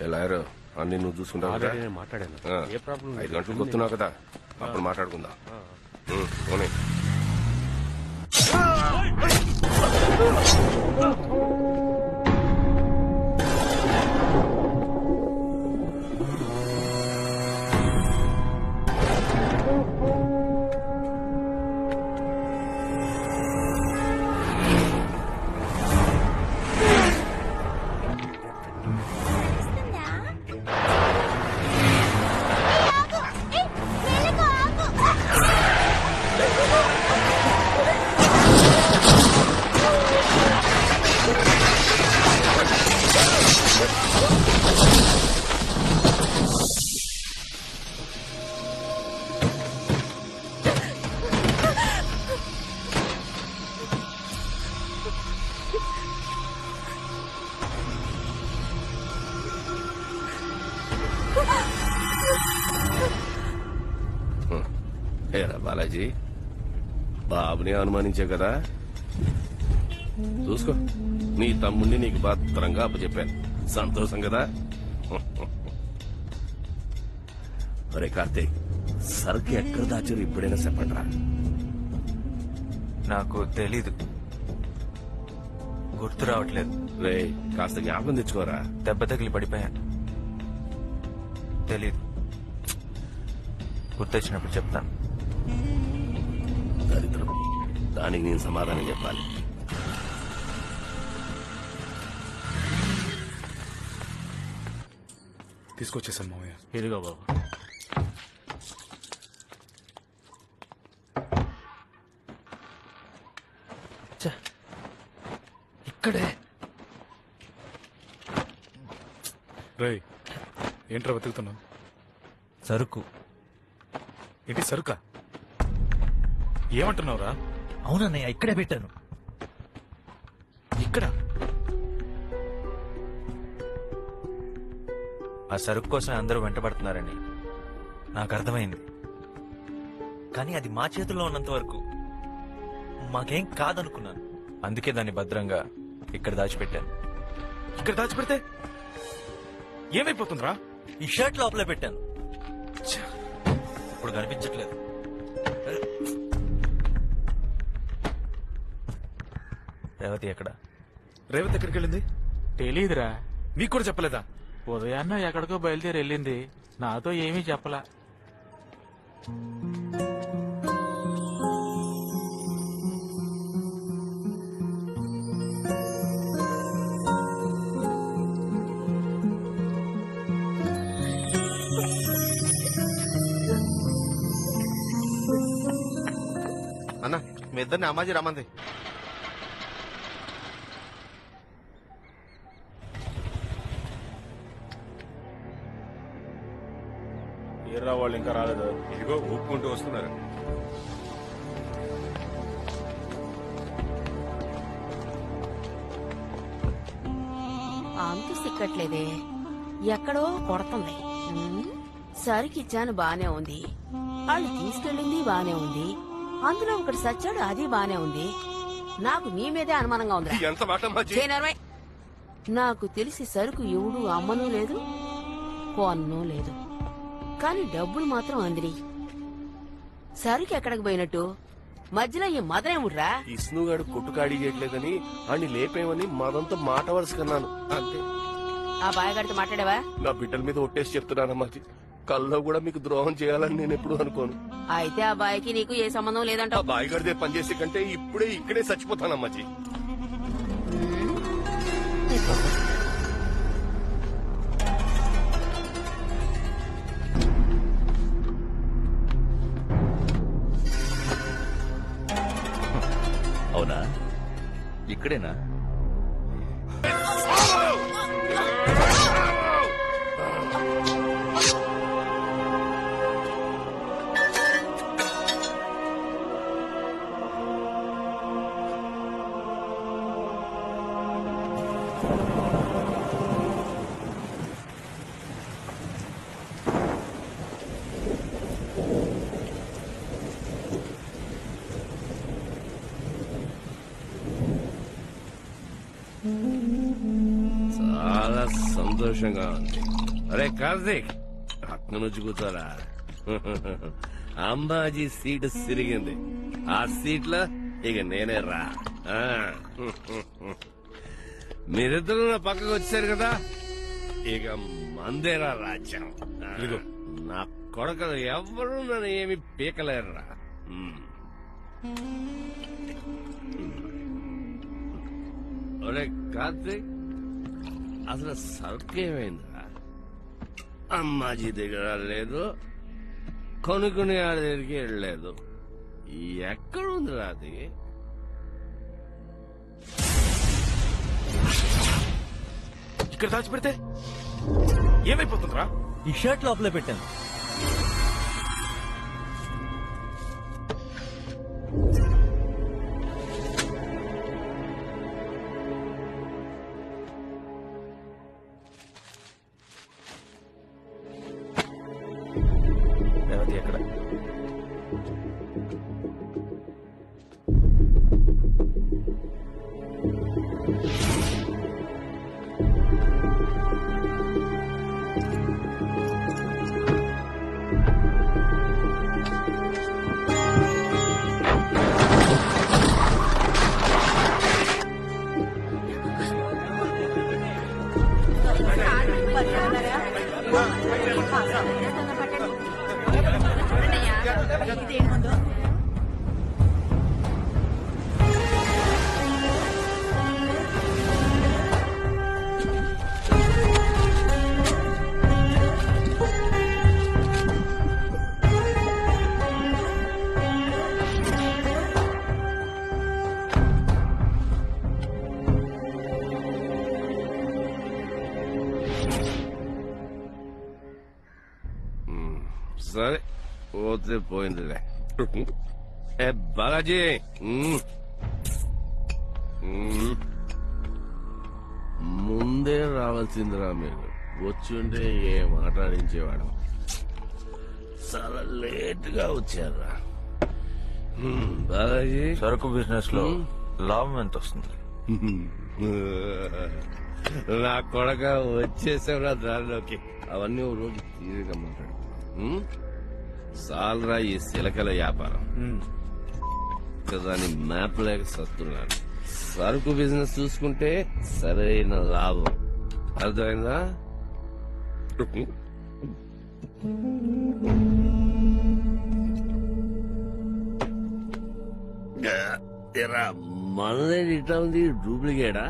ఎలారు అన్ని నువ్వు చూసుకుంటావు కదా. మాట్లాడాను. 5 గంటలకు వస్తున్నావు కదా, అప్పుడు మాట్లాడుకుందాం. పోనీ. ఏరా బాలాజీ, బాబుని అనుమానించే కదా. చూసుకో, నీ తమ్ముడిని నీకు భద్రంగా అప్పచెప్పాను. సంతోషం కదా. అరే కార్తీక్, సరుకు ఎక్కడ దాచారు ఇప్పుడైనా చెప్పండి రా. నాకు తెలీదు, గుర్తు రావట్లేదు. రే కాస్త జ్ఞాపకం తెచ్చుకోరా. దెబ్బ తగిలి పడిపోయాను, తెలీదు. గుర్తొచ్చినప్పుడు చెప్తాను. దరిద్రం, దానికి నేను సమాధానం చెప్పాలి. తీసుకొచ్చేసాను మామయ్య. ఇదిగో బాబు. ఇక్కడే. రేయ్, ఏంట్రా వెతుకుతున్నావు? సరుకు. ఏంటి సరుకా? ఏమంటున్నావురా? అవునన్నయ్య, ఇక్కడే పెట్టాను. ఇక్కడ? ఆ సరుకు కోసం అందరూ వెంటబడుతున్నారని నాకు అర్థమైంది. కానీ అది మా చేతుల్లో ఉన్నంత వరకు మాకేం కాదనుకున్నాను. అందుకే దాన్ని భద్రంగా ఇక్కడ దాచిపెట్టాను. ఇక్కడ దాచిపెడితే ఏమైపోతుందిరా? ఈ షర్ట్ లోపలే పెట్టాను. ఇప్పుడు కనిపించట్లేదు. రేవతి ఎక్కడ? రేవతి ఎక్కడికి వెళ్ళింది? తెలీదురా. మీకు కూడా చెప్పలేదా? ఉదయాన్న ఎక్కడికో బయలుదేరి వెళ్ళింది, నాతో ఏమీ చెప్పలా. అన్న మీ ఇద్దరిని అమ్మాజీ రమ్మంది. ఏర్రా వాళ్ళు ఇంకా రాలేదు. ఇదిగో ఊపుకుంటూ వస్తున్నారు. అంతు సిక్కట్లేదే, ఎక్కడో కొడుతుంది. సరికిచ్చాను బానే ఉంది, వాళ్ళు తీసుకెళ్ళింది బానే ఉంది, అందులో ఒకటి సచ్చాడు, అది బానే ఉంది. నాకు నీ మీదే అనుమానంగా ఉంది. ఎంత మాట అమ్మాజీ? నాకు తెలిసి సరుకు ఎవడు అమ్మనూ లేదు, కొన్నూ లేదు, కానీ డబ్బులు మాత్రం అందిని. సరుకు ఎక్కడికి పోయినట్టు? మధ్యలో ఈ మదనేముడ్రా? ఇస్నుగాడు కొట్టుకాడి చేయట్లేదని అని లేపేమని మదంతో మాట వరుసకన్నాను అంతే. ఆ బాయగాడితో మాట్లాడావా? నా బిడ్డల మీద ఒట్టేసి చెప్తున్నానమ్మాజీ, కల్లో కూడా మీకు ద్రోహం చేయాలని నేను ఎప్పుడు అనుకోను. అయితే ఆ బాయ్కి నీకు ఏ సంబంధం ఆ లేదంటావు? బాయిగాడిదే పనిచేసే కంటే ఇప్పుడే ఇక్కడే చచ్చిపోతానమ్మాజీ. అవునా? ఇక్కడేనా? చాలా సంతోషంగా ఉంది. అరే కార్తీక్, పక్కన నుంచి కూర్చోరా. అంబాజీ సీటు సిరిగింది. ఆ సీట్లో ఇక నేనే రా. మీరిద్దరు నా పక్కకు వచ్చారు కదా, ఇక మందేరా రాజ్యం. నా కొడుకులు ఎవ్వరూ నన్ను ఏమి పీకలేరురా. ఒరే కార్తీక్, అసలు సరుకేమైందిరా? అమ్మాజీ దగ్గర లేదు, కొనుక్కునే ఆడ దగ్గరికి వెళ్ళలేదు. ఎక్కడుందిరా అది? ఇక్కడ దాచిపెడితే ఏమైపోతుందిరా? ఈ షర్ట్ లోపలే పెట్టాను. రేవతి ఎక్కడ? సరే పోతే పోయిందిలే. ఏ బాలాజీ, ముందే రావాల్సిందిరా మీరు. వచ్చి ఉంటే ఏ మాట్లాడించేవాడు. చాలా లేట్ గా వచ్చారా బాలాజీ? సరుకు బిజినెస్ లో లాభం ఎంత వస్తుంది? నా కొడక వచ్చేసావురా దారిలోకి. అవన్నీ ఓ రోజు తీరిగా మాట్లాడు. సాలరా ఈ సిలకల వ్యాపారం. దాని మ్యాప్ లేక సత్తున్నాను. సరుకు బిజినెస్ చూసుకుంటే సరైన లాభం. అర్థమైందా? మనదే ఇట్లా ఉంది, డూప్లికేటా?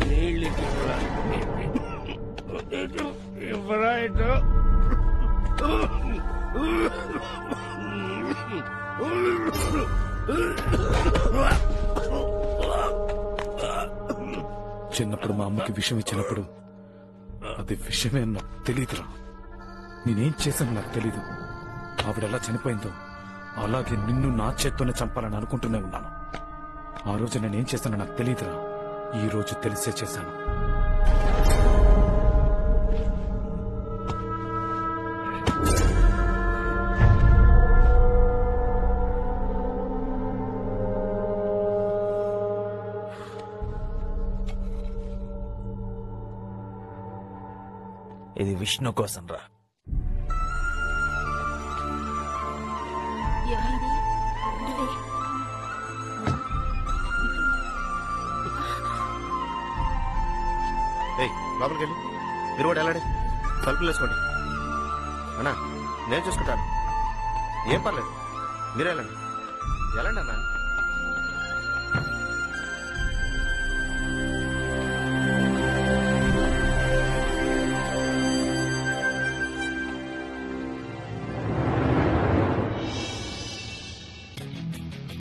నీళ్ళు ఇవ్వరా ఇటు. చిన్నప్పుడు మా అమ్మకి విషం ఇచ్చినప్పుడు అది విషమే నాకు తెలియదురా. నేనేం చేశాను నాకు తెలీదు. ఆవిడెలా చనిపోయిందో అలాగే నిన్ను నా చేత్తోనే చంపాలని అనుకుంటూనే ఉన్నాను. ఆ రోజు నేనేం చేశానో నాకు తెలియదురా. ఈ రోజు తెలిసే చేశాను. ఇది విష్ణు కోసం రా. లోపలికి వెళ్ళి మీరు కూడా వెళ్ళండి. తలుపులు వేసుకోండి. అన్నా నేను చూసుకుంటాను, ఏం పర్లేదు. మీరు వెళ్ళండి వెళ్ళండి అన్నా.